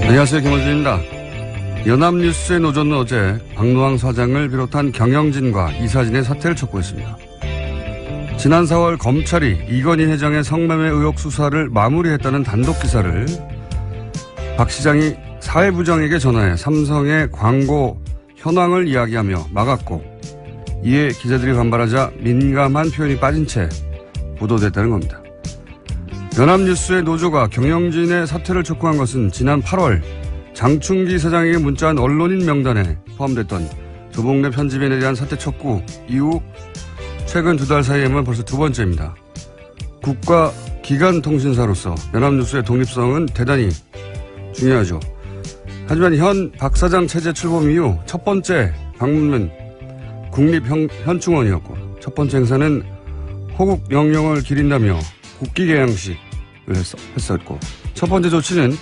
안녕하세요. 김원준입니다. 연합뉴스의 노조는 어제 박노항 사장을 비롯한 경영진과 이사진의 사퇴를 촉구했습니다. 지난 4월 검찰이 이건희 회장의 성매매 의혹 수사를 마무리했다는 단독 기사를 박 시장이 사회부장에게 전화해 삼성의 광고 현황을 이야기하며 막았고, 이에 기자들이 반발하자 민감한 표현이 빠진 채 보도됐다는 겁니다. 연합뉴스의 노조가 경영진의 사퇴를 촉구한 것은 지난 8월 장충기 사장에게 문자한 언론인 명단에 포함됐던 조봉래 편집인에 대한 사퇴 촉구 이후 최근 2달 사이에만 벌써 두 번째입니다. 국가기관통신사로서 연합뉴스의 독립성은 대단히 중요하죠. 하지만 현 박 사장 체제 출범 이후 첫 번째 방문은 국립현충원이었고, 첫 번째 행사는 호국 영령을 기린다며 국기 개양식을 했었고, 첫 번째 조치는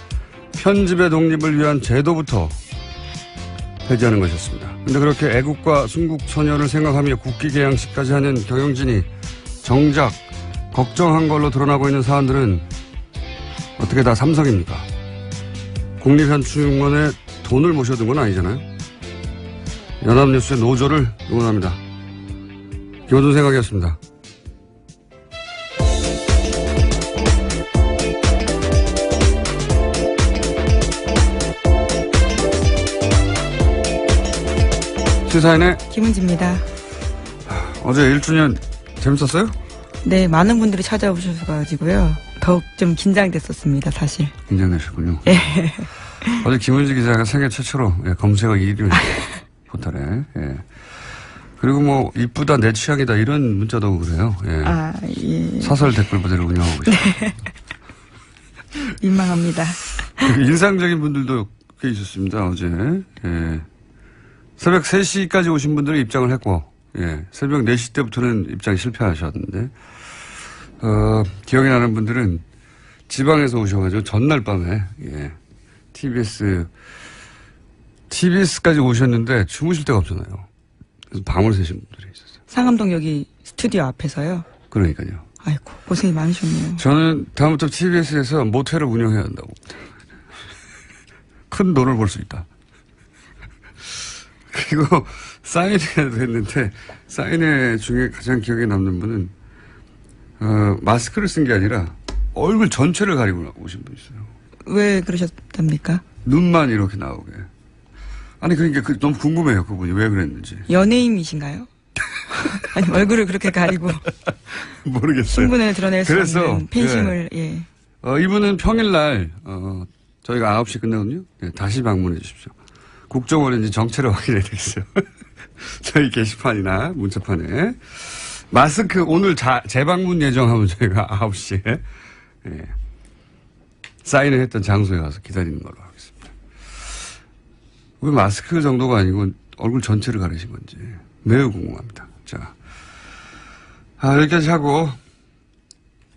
편집의 독립을 위한 제도부터 폐지하는 것이었습니다. 그런데 그렇게 애국과 순국 선열을 생각하며 국기 개양식까지 하는 경영진이 정작 걱정한 걸로 드러나고 있는 사안들은 어떻게 다 삼성입니까? 국립현충원에 돈을 모셔둔 건 아니잖아요. 연합뉴스의 노조를 응원합니다. 김원준 생각이었습니다. 시사인의 김은지입니다. 어제 1주년 재밌었어요? 네, 많은 분들이 찾아오셔가지고요. 더욱 좀 긴장됐었습니다, 사실. 긴장되셨군요. 예. 어제 김은지 기자가 세계 최초로 검색어 1위를 포탈에. 예. 그리고 뭐 이쁘다, 내 취향이다 이런 문자도 오고 그래요. 예. 아, 예. 사설 댓글 부대를 운영하고 계십니다. 네. 민망합니다. 인상적인 분들도 꽤 있었습니다, 어제. 예. 새벽 3시까지 오신 분들은 입장을 했고, 예. 새벽 4시 때부터는 입장이 실패하셨는데, 기억이 나는 분들은 지방에서 오셔가지고 전날 밤에, 예. TBS까지 오셨는데 주무실 데가 없잖아요. 그래서 밤을 새신 분들이 있었어요. 상암동 여기 스튜디오 앞에서요. 그러니까요. 아이고, 고생이 많으셨네요. 저는 다음부터 TBS에서 모텔을 운영해야 한다고. 큰 돈을 벌 수 있다. 그리고 사인회도 했는데, 사인회 중에 가장 기억에 남는 분은 마스크를 쓴 게 아니라 얼굴 전체를 가리고 오신 분 있어요. 왜 그러셨답니까? 눈만 이렇게 나오게. 아니 그러니까 너무 궁금해요, 그분이 왜 그랬는지. 연예인이신가요? 아니, 얼굴을 그렇게 가리고 모르겠어요. 신분을 드러낼 수 그래서, 없는 팬심을. 예. 이분은 평일날 저희가 9시 끝나거든요. 네, 다시 방문해 주십시오. 국정원인지 정체를 확인해야 되겠어요. 저희 게시판이나 문자판에. 마스크 오늘 재방문 예정하면 저희가 9시에 예, 사인을 했던 장소에 가서 기다리는 걸로 하겠습니다. 왜 마스크 정도가 아니고 얼굴 전체를 가리신 건지 매우 궁금합니다. 자, 여기까지 하고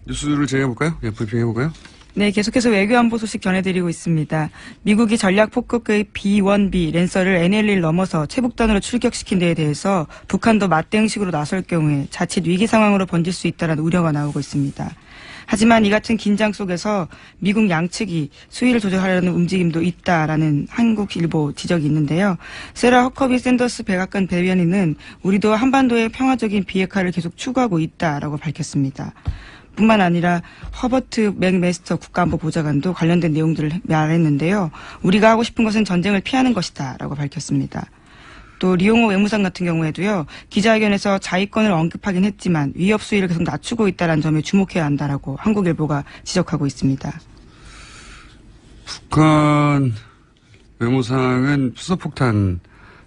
뉴스를 진행해볼까요? 예, 브리핑해볼까요? 네, 계속해서 외교안보 소식 전해드리고 있습니다. 미국이 전략 폭격기 B-1B 랜서를 NLL 넘어서 최북단으로 출격시킨 데에 대해서 북한도 맞대응식으로 나설 경우에 자칫 위기 상황으로 번질 수 있다는 우려가 나오고 있습니다. 하지만 이 같은 긴장 속에서 미국 양측이 수위를 조절하려는 움직임도 있다라는 한국일보 지적이 있는데요. 세라 허커비 샌더스 백악관 대변인은 우리도 한반도의 평화적인 비핵화를 계속 추구하고 있다라고 밝혔습니다. 뿐만 아니라 허버트 맥메스터 국가안보 보좌관도 관련된 내용들을 말했는데요. 우리가 하고 싶은 것은 전쟁을 피하는 것이다 라고 밝혔습니다. 또 리용호 외무상 같은 경우에도요. 기자회견에서 자위권을 언급하긴 했지만 위협 수위를 계속 낮추고 있다는 점에 주목해야 한다라고 한국일보가 지적하고 있습니다. 북한 외무상은 수소폭탄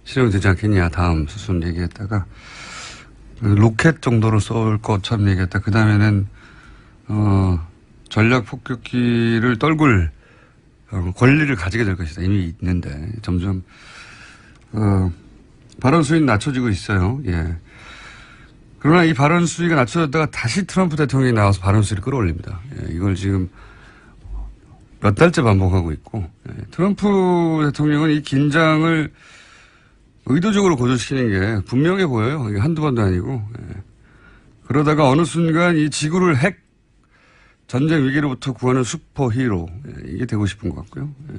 실용되지 않겠냐 다음 수순 얘기했다가 로켓 정도로 쏠 것처럼 얘기했다. 그 다음에는 전략 폭격기를 떨굴 권리를 가지게 될 것이다. 이미 있는데 점점 발언 수위는 낮춰지고 있어요. 예. 그러나 이 발언 수위가 낮춰졌다가 다시 트럼프 대통령이 나와서 발언 수위를 끌어올립니다. 예. 이걸 지금 몇 달째 반복하고 있고, 예. 트럼프 대통령은 이 긴장을 의도적으로 고조시키는 게 분명해 보여요. 이게 한두 번도 아니고. 예. 그러다가 어느 순간 이 지구를 핵 전쟁 위기로부터 구하는 슈퍼히로, 예. 이게 되고 싶은 것 같고요. 예.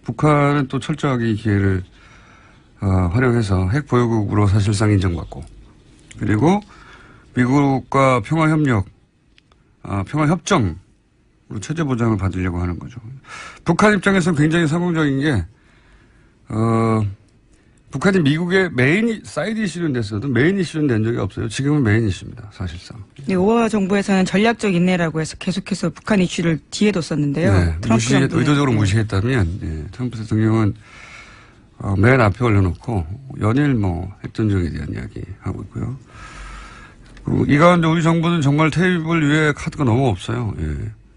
북한은 또 철저하게 이 기회를 활용해서 핵 보유국으로 사실상 인정받고 그리고 미국과 평화협력, 평화협정으로 체제 보장을 받으려고 하는 거죠. 북한 입장에서는 굉장히 성공적인 게 북한이 미국의 메인 사이드 이슈는 됐어도 메인 이슈는 된 적이 없어요. 지금은 메인 이슈입니다. 사실상. 네, 오바마 정부에서는 전략적 인내라고 해서 계속해서 북한 이슈를 뒤에 뒀었는데요. 네, 트럼프 정부는 의도적으로 무시했다면 트럼프 대통령은 맨 앞에 올려놓고 연일 핵전쟁에 대한 이야기 하고 있고요. 이 가운데 우리 정부는 정말 테이블 위에 카드가 너무 없어요.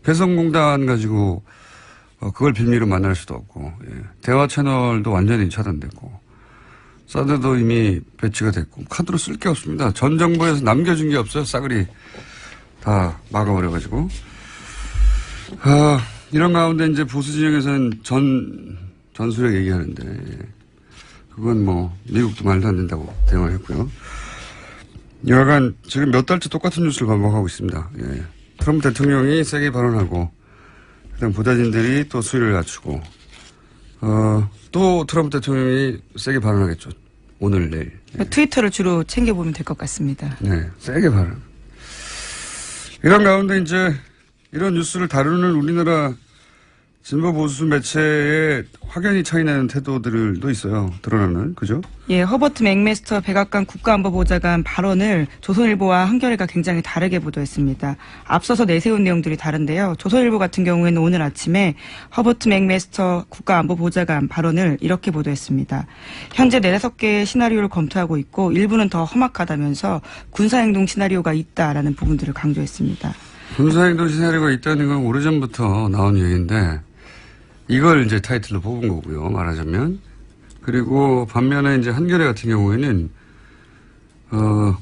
개성공단 가지고 그걸 빌미로 만날 수도 없고 대화 채널도 완전히 차단됐고 사드도 이미 배치가 됐고 카드로 쓸 게 없습니다. 전 정부에서 남겨준 게 없어요. 싸그리 다 막아버려가지고 이런 가운데 이제 보수 진영에서는 전술핵 얘기하는데 그건 미국도 말도 안 된다고 대응했고요. 여하간 지금 몇 달째 똑같은 뉴스를 반복하고 있습니다. 트럼프 대통령이 세게 발언하고 그다음 보좌진들이 또 수위를 낮추고 또 트럼프 대통령이 세게 발언하겠죠. 오늘 내일. 트위터를 주로 챙겨보면 될 것 같습니다. 네, 세게 발언. 이런 가운데 이제 이런 뉴스를 다루는 우리나라 진보 보수 매체의 확연히 차이나는 태도들도 있어요. 드러나는. 그죠? 예, 허버트 맥메스터 백악관 국가안보보좌관 발언을 조선일보와 한겨레가 굉장히 다르게 보도했습니다. 앞서서 내세운 내용들이 다른데요. 조선일보 같은 경우에는 오늘 아침에 허버트 맥메스터 국가안보보좌관 발언을 이렇게 보도했습니다. 현재 4-5개의 시나리오를 검토하고 있고 일부는 더 험악하다면서 군사행동 시나리오가 있다라는 부분들을 강조했습니다. 군사행동 시나리오가 있다는 건 오래전부터 나온 얘기인데 이걸 이제 타이틀로 뽑은 거고요. 말하자면. 그리고 반면에 이제 한겨레 같은 경우에는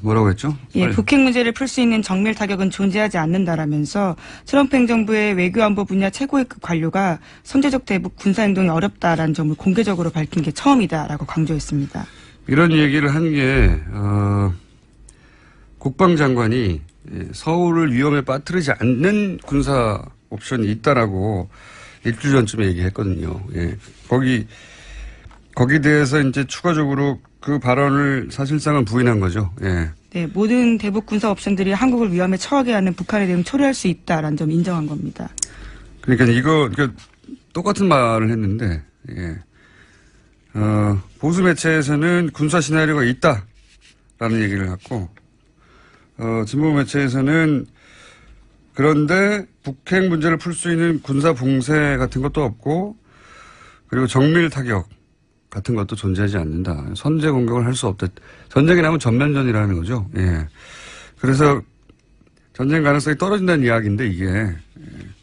뭐라고 했죠? 예, 북핵 문제를 풀 수 있는 정밀 타격은 존재하지 않는다라면서 트럼프 행정부의 외교안보 분야 최고위급 관료가 선제적 대북 군사행동이 어렵다라는 점을 공개적으로 밝힌 게 처음이다라고 강조했습니다. 이런 얘기를 한 게 국방장관이 서울을 위험에 빠뜨리지 않는 군사 옵션이 있다라고 일주일 전쯤에 얘기했거든요. 거기 대해서 이제 추가적으로 그 발언을 사실상은 부인한 거죠. 네, 모든 대북 군사 옵션들이 한국을 위험에 처하게 하는 북한의 대응 초래할 수 있다라는 점 인정한 겁니다. 그러니까 똑같은 말을 했는데, 보수 매체에서는 군사 시나리오가 있다라는 얘기를 했고, 진보 매체에서는 그런데 북핵 문제를 풀 수 있는 군사 봉쇄 같은 것도 없고 그리고 정밀 타격 같은 것도 존재하지 않는다. 선제 공격을 할 수 없다. 전쟁이 나면 전면전이라는 거죠. 그래서 전쟁 가능성이 떨어진다는 이야기인데 이게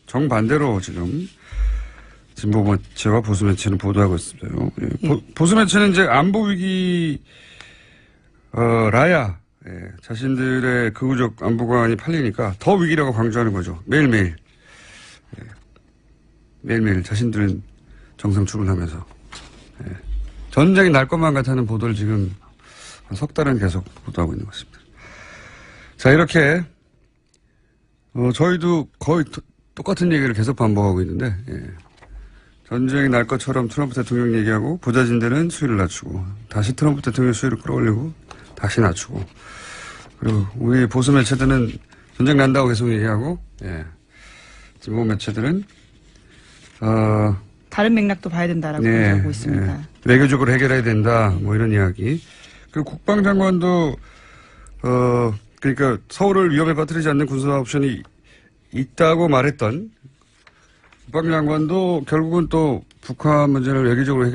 정반대로 지금 진보 매체와 보수 매체는 보도하고 있어요. 보수 매체는 이제 안보 위기 라야 자신들의 극우적 안보관이 팔리니까 더 위기라고 강조하는 거죠. 매일매일. 매일매일 자신들은 정상 출근하면서. 전쟁이 날 것만 같다는 보도를 지금 한 석 달은 계속 보도하고 있는 것 같습니다. 자, 이렇게, 저희도 거의 똑같은 얘기를 계속 반복하고 있는데, 전쟁이 날 것처럼 트럼프 대통령 얘기하고 보좌진들은 수위를 낮추고 다시 트럼프 대통령 수위를 끌어올리고 다시 낮추고 그리고 우리 보수 매체들은 전쟁 난다고 계속 얘기하고, 진보 매체들은, 다른 맥락도 봐야 된다라고 얘기하고 있습니다. 외교적으로 해결해야 된다, 이런 이야기. 그리고 국방장관도, 그러니까 서울을 위험에 빠뜨리지 않는 군사 옵션이 있다고 말했던 국방장관도 결국은 또 북한 문제를 외교적으로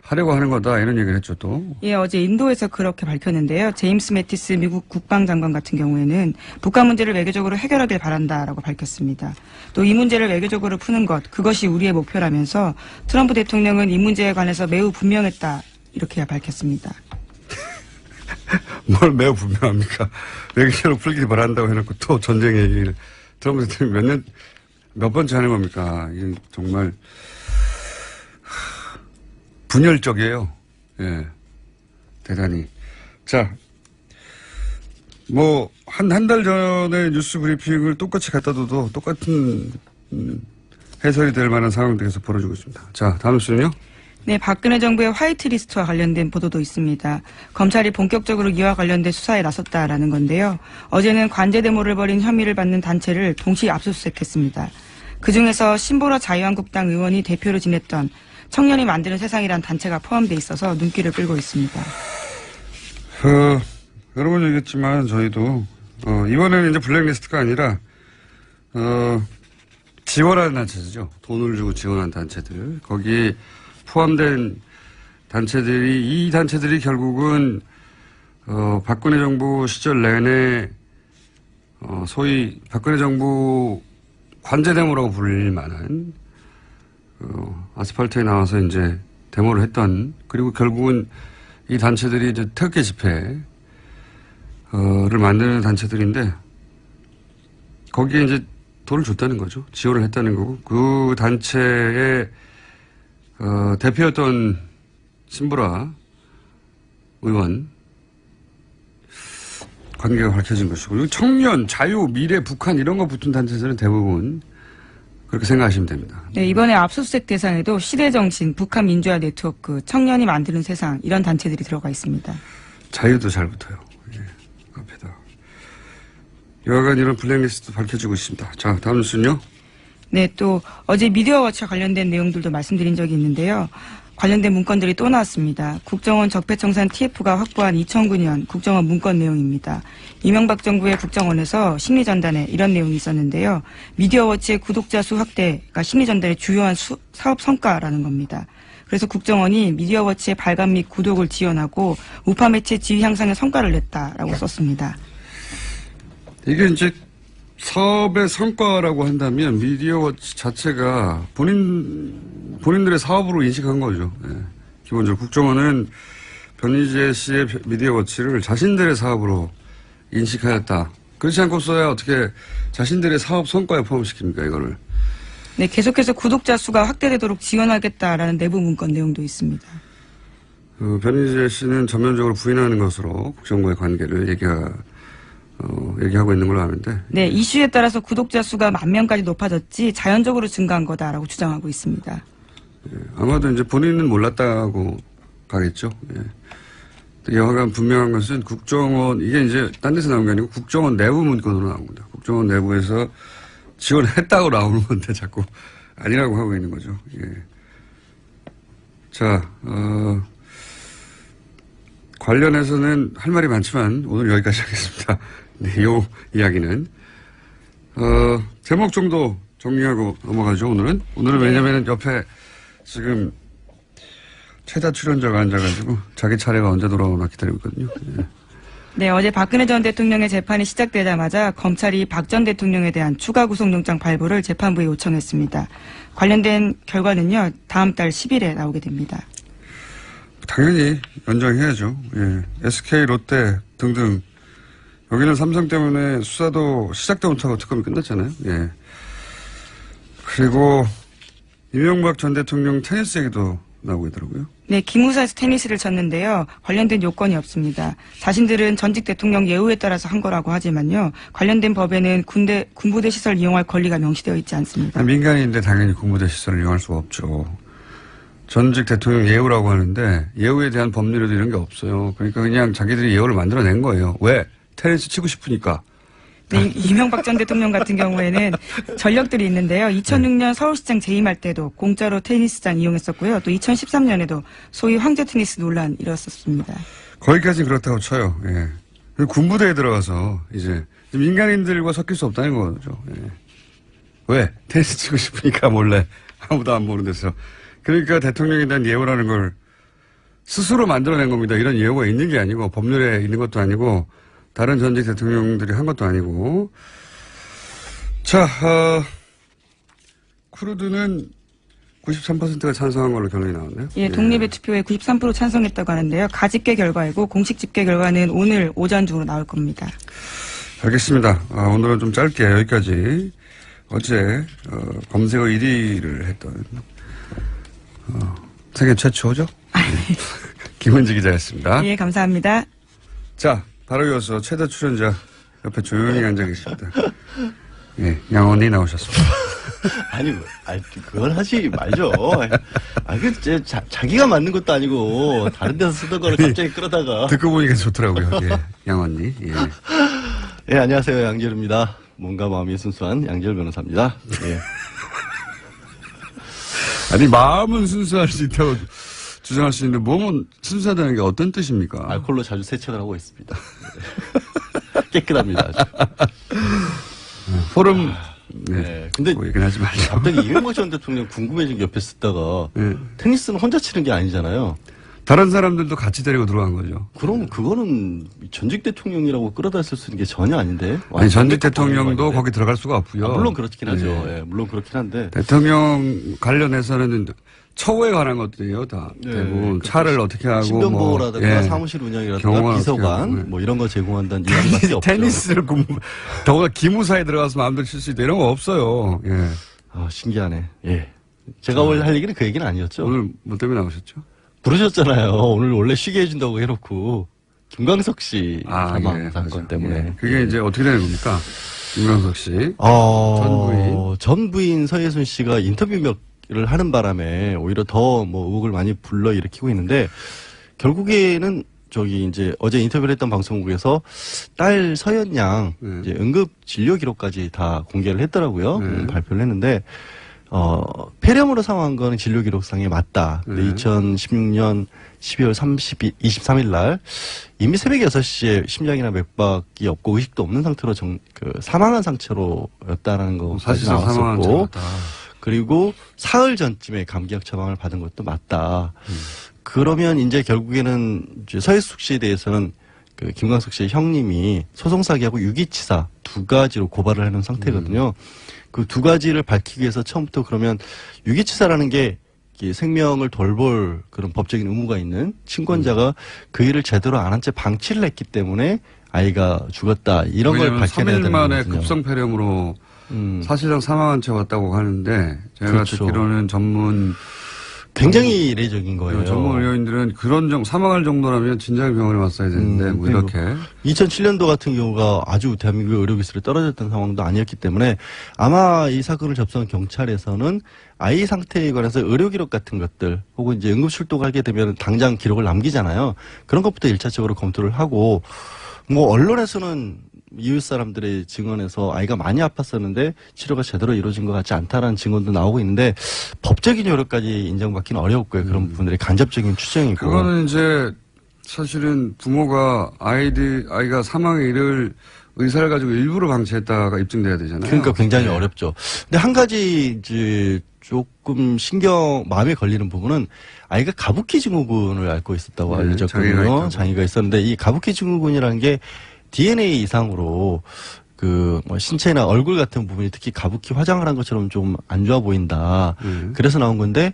하려고 하는 거다 이런 얘기를 했죠 또. 예, 어제 인도에서 그렇게 밝혔는데요. 제임스 매티스 미국 국방장관 같은 경우에는 북한 문제를 외교적으로 해결하길 바란다라고 밝혔습니다. 또 이 문제를 외교적으로 푸는 것, 그것이 우리의 목표라면서 트럼프 대통령은 이 문제에 관해서 매우 분명했다 이렇게 밝혔습니다. 뭘 매우 분명합니까? 외교적으로 풀길 바란다고 해놓고 또 전쟁 얘기를 트럼프 대통령이 몇 번째 하는 겁니까? 이게 정말 분열적이에요. 대단히. 자, 한 달 전에 뉴스 브리핑을 똑같이 갖다 둬도 똑같은 해설이 될 만한 상황도 계속 벌어지고 있습니다. 자, 다음 뉴스는요. 네, 박근혜 정부의 화이트리스트와 관련된 보도도 있습니다. 검찰이 본격적으로 이와 관련된 수사에 나섰다라는 건데요. 어제는 관제 데모를 벌인 혐의를 받는 단체를 동시에 압수수색했습니다. 그중에서 신보라 자유한국당 의원이 대표로 지냈던 청년이 만드는 세상이란 단체가 포함돼 있어서 눈길을 끌고 있습니다. 여러 번 얘기했지만 저희도 이번에는 이제 블랙리스트가 아니라 지원하는 단체죠. 돈을 주고 지원한 단체들. 거기 포함된 단체들이 이 단체들이 결국은 박근혜 정부 시절 내내 소위 박근혜 정부 관제 데모라고 불릴 만한 아스팔트에 나와서 이제 데모를 했던 그리고 결국은 이 단체들이 이제 태극기 집회를 만드는 단체들인데 거기에 이제 돈을 줬다는 거죠. 지원을 했다는 거고 그 단체의 대표였던 신보라 의원 관계가 밝혀진 것이고 청년, 자유, 미래, 북한 이런 거 붙은 단체들은 대부분 그렇게 생각하시면 됩니다. 네, 이번에 압수수색 대상에도 시대정신, 북한민주화 네트워크, 청년이 만드는 세상 이런 단체들이 들어가 있습니다. 자유도 잘 붙어요. 예, 앞에다. 여하간 이런 블랙리스트도 밝혀지고 있습니다. 자, 다음 뉴스는요. 네, 또 어제 미디어워치와 관련된 내용들도 말씀드린 적이 있는데요. 관련된 문건들이 또 나왔습니다. 국정원 적폐청산 TF가 확보한 2009년 국정원 문건 내용입니다. 이명박 정부의 국정원에서 심리전단에 이런 내용이 있었는데요. 미디어워치의 구독자 수 확대가 심리전단의 주요한 사업 성과라는 겁니다. 그래서 국정원이 미디어워치의 발간 및 구독을 지원하고 우파 매체 지위 향상에 성과를 냈다라고 썼습니다. 이게 이제 사업의 성과라고 한다면 미디어워치 자체가 본인들의 사업으로 인식한 거죠. 예. 기본적으로 국정원은 변희재 씨의 미디어워치를 자신들의 사업으로 인식하였다. 그렇지 않고서야 어떻게 자신들의 사업 성과에 포함시킵니까, 이거를. 네, 계속해서 구독자 수가 확대되도록 지원하겠다라는 내부 문건 내용도 있습니다. 변희재 씨는 전면적으로 부인하는 것으로 국정과의 관계를 얘기하고 있는 걸로 아는데. 네, 이슈에 따라서 구독자 수가 10,000명까지 높아졌지 자연적으로 증가한 거다라고 주장하고 있습니다. 예, 아마도 이제 본인은 몰랐다고 가겠죠. 예. 여하간 분명한 것은 국정원, 이게 이제 딴 데서 나온 게 아니고 국정원 내부 문건으로 나온 겁니다. 국정원 내부에서 지원했다고 나오는 건데 자꾸 아니라고 하고 있는 거죠. 예. 자, 관련해서는 할 말이 많지만 오늘 여기까지 하겠습니다. 네, 요 이야기는. 제목 정도 정리하고 넘어가죠, 오늘은. 오늘은 네. 왜냐면은 옆에 지금 최다 출연자가 앉아가지고 자기 차례가 언제 돌아오나 기다리고 있거든요. 예. 네, 어제 박근혜 전 대통령의 재판이 시작되자마자 검찰이 박 전 대통령에 대한 추가 구속영장 발부를 재판부에 요청했습니다. 관련된 결과는요, 다음 달 10일에 나오게 됩니다. 당연히 연장해야죠. 예. SK, 롯데 등등. 여기는 삼성 때문에 수사도 시작도 못하고 특검이 끝났잖아요. 예. 그리고 이명박 전 대통령 테니스 얘기도 나오고 있더라고요. 네, 기무사에서 테니스를 쳤는데요. 관련된 요건이 없습니다. 자신들은 전직 대통령 예우에 따라서 한 거라고 하지만요. 관련된 법에는 군부대 시설 이용할 권리가 명시되어 있지 않습니다. 민간인인데 당연히 군부대 시설을 이용할 수가 없죠. 전직 대통령 예우라고 하는데 예우에 대한 법률에도 이런 게 없어요. 그러니까 그냥 자기들이 예우를 만들어낸 거예요. 왜? 테니스 치고 싶으니까. 네, 이명박 전 대통령 같은 경우에는 전력들이 있는데요. 2006년 서울시장 재임할 때도 공짜로 테니스장 이용했었고요. 또 2013년에도 소위 황제 테니스 논란 일었었습니다. 거기까지는 그렇다고 쳐요. 예. 군부대에 들어가서 이제 민간인들과 섞일 수 없다는 거죠. 예. 왜? 테니스 치고 싶으니까 몰래 아무도 안 보는 데서. 그러니까 대통령에 대한 예우라는 걸 스스로 만들어낸 겁니다. 이런 예우가 있는 게 아니고 법률에 있는 것도 아니고 다른 전직 대통령들이 한 것도 아니고. 자, 쿠르드는 93%가 찬성한 걸로 결론이 나왔네요. 예, 독립의 투표에 93% 찬성했다고 하는데요. 가집계 결과이고 공식 집계 결과는 오늘 오전 중으로 나올 겁니다. 알겠습니다. 오늘은 좀 짧게 여기까지. 어제 검색어 1위를 했던 세계 최초죠? 김은지 기자였습니다. 예, 감사합니다. 자, 바로 이어서 최다 출연자 옆에 조용히 앉아 계십니다. 예, 양원이 나오셨습니다. 아니, 그건 하지 말죠. 자기가 만든 것도 아니고, 다른 데서 쓰던 거를 갑자기 끌어다가. 듣고 보니까 좋더라고요. 예. 양언니. 예. 예, 안녕하세요. 양재루입니다. 몸과 마음이 순수한 양재루 변호사입니다. 예. 아니, 마음은 순수할 수 있다고 주장할 수 있는데, 몸은 순수하다는 게 어떤 뜻입니까? 알코올로 자주 세척을 하고 있습니다. 깨끗합니다. 아주. 포럼, 네. 근데 뭐 얘기는 하지 말자. 갑자기 이명박 전 대통령 궁금해진 게 옆에 쓰다가 테니스는 혼자 치는 게 아니잖아요. 다른 사람들도 같이 데리고 들어간 거죠. 그럼 그거는 전직 대통령이라고 끌어다 쓸 수 있는 게 전혀 아닌데. 아니, 전직 대통령도 거기 들어갈 수가 없고요. 물론 그렇긴 하죠. 네. 예, 물론 그렇긴 한데. 대통령 관련해서는 처우에 관한 것들이에요, 다. 네, 대부분 차를 어떻게 하고. 신변보호라든가 뭐, 예. 사무실 운영이라든가 경호를 비서관 어떻게 하고, 뭐 이런 거 제공한다는 이야기밖에 없죠. 테니스를 더구나 기무사에 들어가서 마음대로 칠 수 있다 이런 거 없어요. 예. 아, 신기하네. 예. 제가 원래 할 얘기는 그 얘기는 아니었죠. 오늘 뭐 때문에 나오셨죠? 부르셨잖아요. 오늘 원래 쉬게 해준다고 해놓고 김광석 씨 사망 예, 사건 맞아요. 때문에. 예. 그게 이제 어떻게 되는 겁니까? 김광석 씨. 전 부인 서예순 씨가 인터뷰를 하는 바람에 오히려 더 뭐 의혹을 많이 불러일으키고 있는데 결국에는 저기 이제 어제 인터뷰를 했던 방송국에서 딸 서연 양 이제 응급 진료 기록까지 다 공개를 했더라고요. 발표를 했는데 폐렴으로 사망한 거는 진료 기록상에 맞다. 근데 2016년 12월 23일 날 이미 새벽 6시에 심장이나 맥박이 없고 의식도 없는 상태로 사망한 상태로였다라는 거 사실 나왔었고 그리고 사흘 전쯤에 감기약 처방을 받은 것도 맞다. 그러면 이제 결국에는 이제 서해숙 씨에 대해서는 그 김광석 씨의 형님이 소송사기하고 유기치사 두 가지로 고발을 하는 상태거든요. 그 두 가지를 밝히기 위해서 처음부터 그러면 유기치사라는 게 생명을 돌볼 그런 법적인 의무가 있는 친권자가 그 일을 제대로 안 한 채 방치를 했기 때문에 아이가 죽었다. 이런 걸 밝혀내야 되는 3일 만에 거거든요. 급성폐렴으로 사실상 사망한 채 왔다고 하는데 제가 그렇죠. 듣기로는 굉장히 이례적인 거예요. 전문 의료인들은 그런 사망할 정도라면 진작에 병원에 왔어야 되는데 뭐 이렇게 2007년도 같은 경우가 아주 대한민국의 의료기술이 떨어졌던 상황도 아니었기 때문에 아마 이 사건을 접수한 경찰에서는 아이 상태에 관해서 의료 기록 같은 것들 혹은 이제 응급 출동하게 되면 당장 기록을 남기잖아요. 그런 것부터 1차적으로 검토를 하고 뭐 언론에서는 이웃 사람들의 증언에서 아이가 많이 아팠었는데 치료가 제대로 이루어진 것 같지 않다라는 증언도 나오고 있는데 법적인 요력까지 인정받기는 어려웠고요. 그런 부분들이 간접적인 추정이고. 그거는 이제 사실은 부모가 아이가 사망에 이를 의사를 가지고 일부러 방치했다가 입증돼야 되잖아요. 그러니까 굉장히 어렵죠. 근데 한 가지 이제 조금 마음에 걸리는 부분은 아이가 가부키 증후군을 앓고 있었다고 알려졌거든요. 장애가 있었는데 이 가부키 증후군이라는 게 DNA 이상으로 뭐 신체나 얼굴 같은 부분이 특히 가부키 화장을 한 것처럼 좀 안 좋아 보인다. 그래서 나온 건데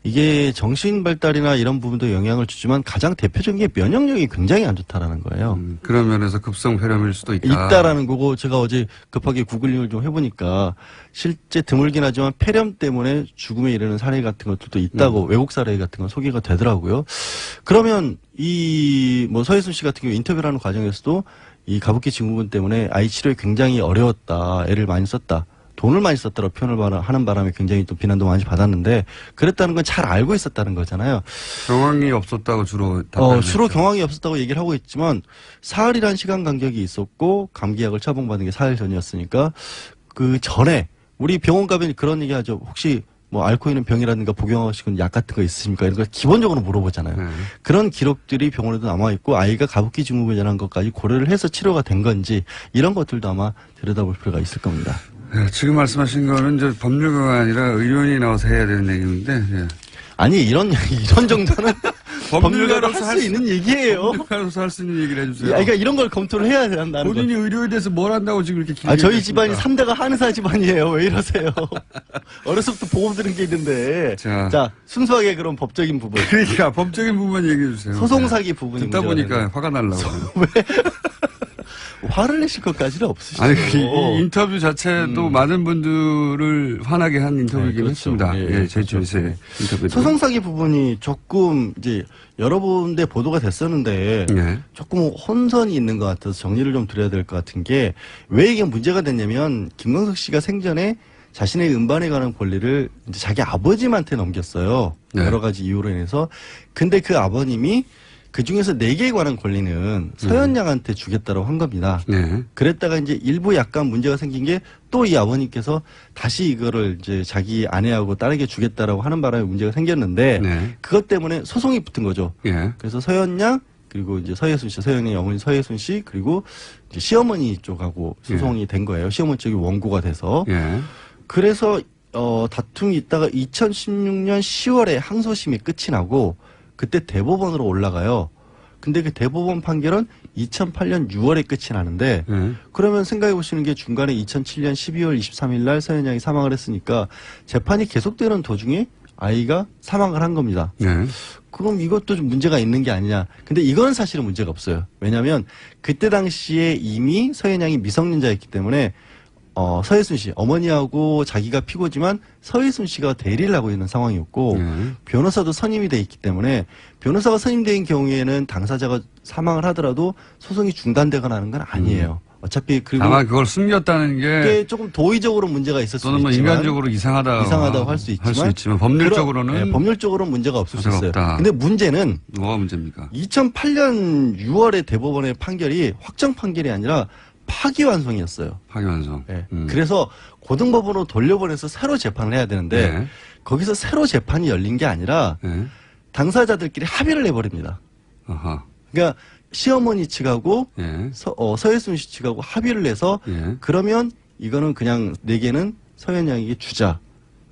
이게 정신 발달이나 이런 부분도 영향을 주지만 가장 대표적인 게 면역력이 굉장히 안 좋다라는 거예요. 그런 면에서 급성폐렴일 수도 있다라는 거고 제가 어제 급하게 구글링을 좀 해보니까 실제 드물긴 하지만 폐렴 때문에 죽음에 이르는 사례 같은 것들도 있다고 외국 사례 같은 건 소개가 되더라고요. 그러면 뭐 서혜순 씨 같은 경우 인터뷰를 하는 과정에서도 이 가부키 증후군 때문에 아이 치료에 굉장히 어려웠다. 애를 많이 썼다. 돈을 많이 썼다고 표현을 하는 바람에 굉장히 또 비난도 많이 받았는데 그랬다는 건 잘 알고 있었다는 거잖아요. 경황이 없었다고 주로 주로 경황이 없었다고 얘기를 하고 있지만 사흘이라는 시간 간격이 있었고 감기약을 처방받은 게 사흘 전이었으니까 그 전에 우리 병원 가면 그런 얘기 하죠. 혹시 뭐 앓고 있는 병이라든가 복용하시는 약 같은 거 있으십니까? 이런 걸 기본적으로 물어보잖아요. 그런 기록들이 병원에도 남아있고 아이가 가부키 증후군이라는 것까지 고려를 해서 치료가 된 건지 이런 것들도 아마 들여다볼 필요가 있을 겁니다. 네, 지금 말씀하신 거는 이제 법률가가 아니라 의료인이 나와서 해야 되는 얘기인데 예. 아니 이런 정도는 법률가로서 할 수 있는 얘기예요. 법률가로서 할 수 있는 얘기를 해주세요. 그러니까 이런 걸 검토를 해야 된다는 본인이 의료에 대해서 뭘 한다고 지금 이렇게 길게 저희 집안이 3대가 한의사 집안이에요. 왜 이러세요? 어렸을 때부터 보험 들은 게 있는데. 자, 순수하게 그런 법적인 부분. 그러니까 법적인 부분 얘기해 주세요. 소송사기 부분이 듣다 보니까 화가 날라고. 왜? 화를 내실 것까지는 없으시죠. 아니, 이 인터뷰 자체도 많은 분들을 화나게 한 인터뷰이긴 그렇죠. 했습니다. 예, 제 주에서의 인터뷰. 소송사기 부분이 조금 이제 여러 군데 보도가 됐었는데 조금 혼선이 있는 것 같아서 정리를 좀 드려야 될 것 같은 게 왜 이게 문제가 됐냐면 김광석 씨가 생전에 자신의 음반에 관한 권리를 이제 자기 아버님한테 넘겼어요. 네. 여러 가지 이유로 인해서. 근데 그 아버님이 그 중에서 4개에 관한 권리는 서현양한테 주겠다고 한 겁니다. 네. 그랬다가 이제 일부 약간 문제가 생긴 게 또 이 아버님께서 다시 이거를 이제 자기 아내하고 딸에게 주겠다라고 하는 바람에 문제가 생겼는데 네. 그것 때문에 소송이 붙은 거죠. 예. 그래서 서현양 그리고 이제 서예순 씨, 서현양의 어머니 서예순 씨 그리고 이제 시어머니 쪽하고 소송이 된 거예요. 시어머니 쪽이 원고가 돼서. 예. 그래서 다툼이 있다가 2016년 10월에 항소심이 끝이 나고 그때 대법원으로 올라가요. 근데 그 대법원 판결은 2008년 6월에 끝이 나는데 예. 그러면 생각해 보시는 게 중간에 2007년 12월 23일 날 서현양이 사망을 했으니까 재판이 계속되는 도중에 아이가 사망을 한 겁니다. 예. 그럼 이것도 좀 문제가 있는 게 아니냐. 근데 이거는 사실은 문제가 없어요. 왜냐하면 그때 당시에 이미 서현양이 미성년자였기 때문에 서예순 씨 어머니하고 자기가 피고지만 서예순 씨가 대리를 하고 있는 상황이었고 예. 변호사도 선임이 돼 있기 때문에 변호사가 선임된 경우에는 당사자가 사망을 하더라도 소송이 중단되거나 하는 건 아니에요. 어차피 그리고 다만 그걸 숨겼다는 게 그게 조금 도의적으로 문제가 있을 수도 또는 뭐 있지만 인간적으로 이상하다고 할 수 있지만 법률적으로는 네, 법률적으로는 문제가 없을 수 문제가 있어요. 없다. 근데 문제는 뭐가 문제입니까? 2008년 6월에 대법원의 판결이 확정 판결이 아니라 파기환송이었어요. 파기환송. 네. 그래서 고등법원으로 돌려보내서 새로 재판을 해야 되는데 네. 거기서 새로 재판이 열린 게 아니라 예. 당사자들끼리 합의를 해버립니다. 아하. 그러니까 시어머니 측하고 예. 서예순 씨 측하고 합의를 해서 예. 그러면 이거는 그냥 4개는 서현양에게 주자.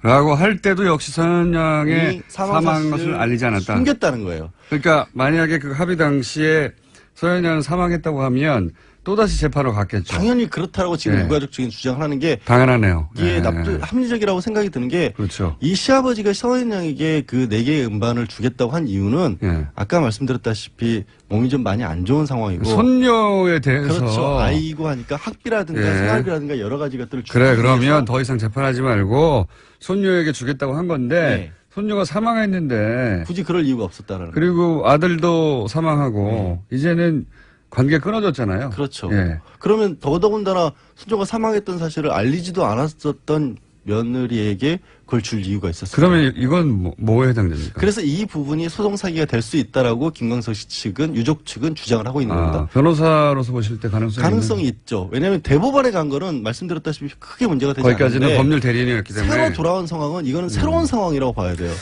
라고 할 때도 역시 서현양의 이 사망 것을 알리지 않았다. 숨겼다는 거예요. 그러니까 만약에 그 합의 당시에 서현양은 사망했다고 하면 또다시 재판으로 갔겠죠. 당연히 그렇다라고 지금 네. 유가족 측은 주장을 하는 게 당연하네요. 이게 예. 합리적이라고 생각이 드는 게 그렇죠. 이 시아버지가 서현양에게 그 4개의 음반을 주겠다고 한 이유는 예. 아까 말씀드렸다시피 몸이 좀 많이 안 좋은 상황이고 손녀에 대해서 그렇죠. 아이고 하니까 학비라든가 예. 생활비라든가 여러 가지 것들을 주기 그래 위해서 그러면 더 이상 재판하지 말고 손녀에게 주겠다고 한 건데 네. 손녀가 사망했는데 굳이 그럴 이유가 없었다라는 거예요. 그리고 아들도 사망하고 이제는 관계 끊어졌잖아요. 그렇죠. 예. 그러면 더더군다나 손녀가 사망했던 사실을 알리지도 않았었던 며느리에게 그걸 줄 이유가 있었어요. 그러면 이건 뭐에 해당됩니까? 그래서 이 부분이 소송 사기가 될 수 있다라고 김광석 씨 측은 유족 측은 주장을 하고 있는 겁니다. 변호사로서 보실 때 가능성이 있죠. 왜냐하면 대법원에 간 거는 말씀드렸다시피 크게 문제가 되지 거기까지는 않는데 법률 대리인이었기 때문에 새로 돌아온 상황은 이거는 새로운 상황이라고 봐야 돼요.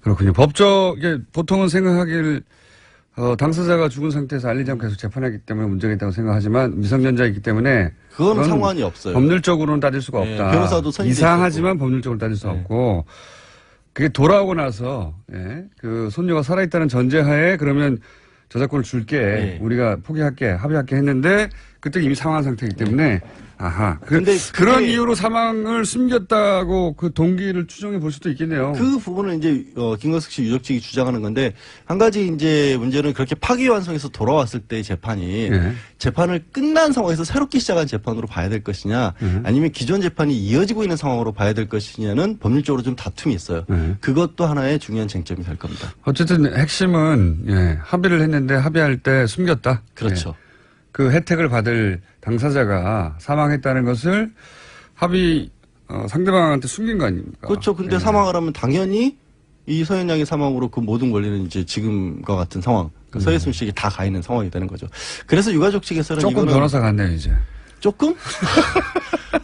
그렇군요. 이게 보통은 생각하길 당사자가 죽은 상태에서 알리지 않고 계속 재판하기 때문에 문제가 있다고 생각하지만 미성년자이기 때문에 그건 상관이 없어요. 법률적으로는 따질 수가 예, 없다. 변호사도 선임돼 이상하지만 법률적으로 따질 수 예. 없고 그게 돌아오고 나서 그 손녀가 살아있다는 전제하에 그러면 저작권을 줄게 예. 우리가 합의할게 했는데 그때 이미 사망한 상태이기 때문에 아하. 근데 그런 그게- 이유로 사망을 숨겼다고 그 동기를 추정해 볼 수도 있겠네요. 그 부분은 이제 김광석 씨 유족 측이 주장하는 건데 한 가지 이제 문제는 그렇게 파기환송해서 돌아왔을 때 재판이 예. 재판을 끝난 상황에서 새롭게 시작한 재판으로 봐야 될 것이냐 아니면 기존 재판이 이어지고 있는 상황으로 봐야 될 것이냐는 법률적으로 좀 다툼이 있어요. 그것도 하나의 중요한 쟁점이 될 겁니다. 어쨌든 핵심은 합의를 했는데 합의할 때 숨겼다. 그렇죠. 예. 그 혜택을 받을 당사자가 사망했다는 것을 상대방한테 숨긴 거 아닙니까? 그렇죠. 근데 사망을 하면 당연히 이 서현양의 사망으로 그 모든 권리는 이제 지금과 같은 상황, 서예순 씨에게 다 가 있는 상황이 되는 거죠. 그래서 유가족 측에서는 조금 이거는 변호사 같네요, 이제. 조금?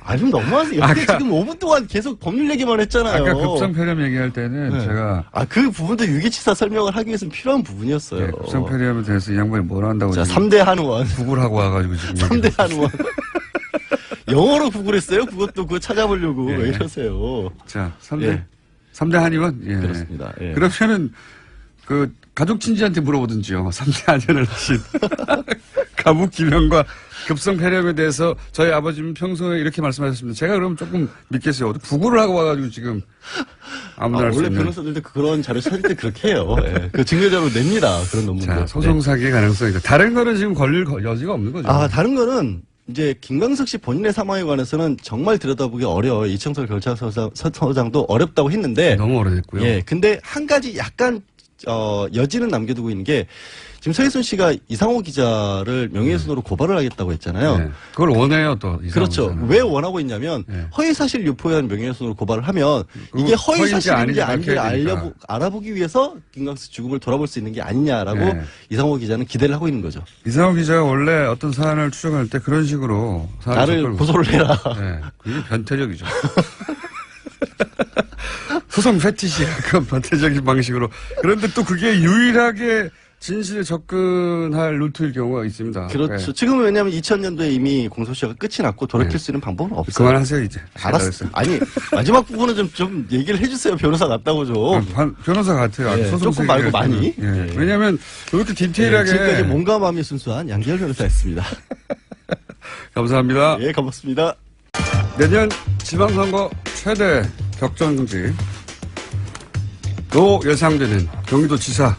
아, 좀 너무하세요. 여태 지금 5분 동안 계속 법률 얘기만 했잖아요. 아까 급성폐렴 얘기할 때는 네. 제가 그 부분도 유기치사 설명을 하기 위해서는 필요한 부분이었어요. 급성폐렴에 대해서 이 양반이 뭘 한다고 자, 지금 3대 한의원. 구글 하고 와가지고 지금 3대 한의원. 영어로 구글했어요? 그거 찾아보려고. 예. 왜 이러세요? 자, 3대 예. 3대 한의원? 예. 그렇습니다. 예. 그러면은 그 가족 친지한테 물어보든지요. 3대 한의원을 하신 가묵 기명과 급성폐렴에 대해서 저희 아버지는 평소에 이렇게 말씀하셨습니다. 제가 그러면 조금 믿겠어요. 구글을 하고 와가지고 지금 아무나 할 수 원래 있는. 변호사들도 그런 자료 찾을 때 그렇게 해요. 예. 그 증거자료 냅니다. 그런 논문들. 자, 소송 사기의 가능성이 있다. 다른 거는 지금 걸릴 여지가 없는 거죠. 다른 거는 이제 김광석 씨 본인의 사망에 관해서는 정말 들여다보기 어려워요. 이청설 경찰서장도 어렵다고 했는데. 너무 오래됐고요. 예. 근데 한 가지 약간 여지는 남겨두고 있는 게 지금 서해순 씨가 이상호 기자를 명예훼손으로 고발을 하겠다고 했잖아요. 네. 그걸 원해요 또. 그렇죠. 기자는. 왜 원하고 있냐면 네. 허위사실 유포에 의한 명예훼손으로 고발을 하면 이게 허위사실인지 아닌지 아닌지를 밝혀야 되니까. 알아보기 위해서 김광수 죽음을 돌아볼 수 있는 게 아니냐라고 네. 이상호 기자는 기대를 하고 있는 거죠. 이상호 기자가 원래 어떤 사안을 추적할 때 그런 식으로 나를 고소를 해라. 네, 그게 변태적이죠. 소송 패티시야. 그건 변태적인 방식으로. 그런데 또 그게 유일하게 진실에 접근할 루트일 경우가 있습니다. 그렇죠. 네. 지금은 왜냐하면 2000년도에 이미 공소시효가 끝이 났고 돌이킬 네. 수 있는 방법은 없어요. 그만하세요 이제. 알았어. 아니 마지막 부분은 좀 얘기를 해주세요. 변호사 같다고 좀. 변호사 같아요. 네, 소송 조금 말고 세계에서는. 많이. 예. 네. 왜냐하면 이렇게 디테일하게. 지금까지 몸과 마음이 순수한 양기열 변호사였습니다. 감사합니다. 예, 고맙습니다. 내년 지방선거 최대 격전지 또 예상되는 경기도지사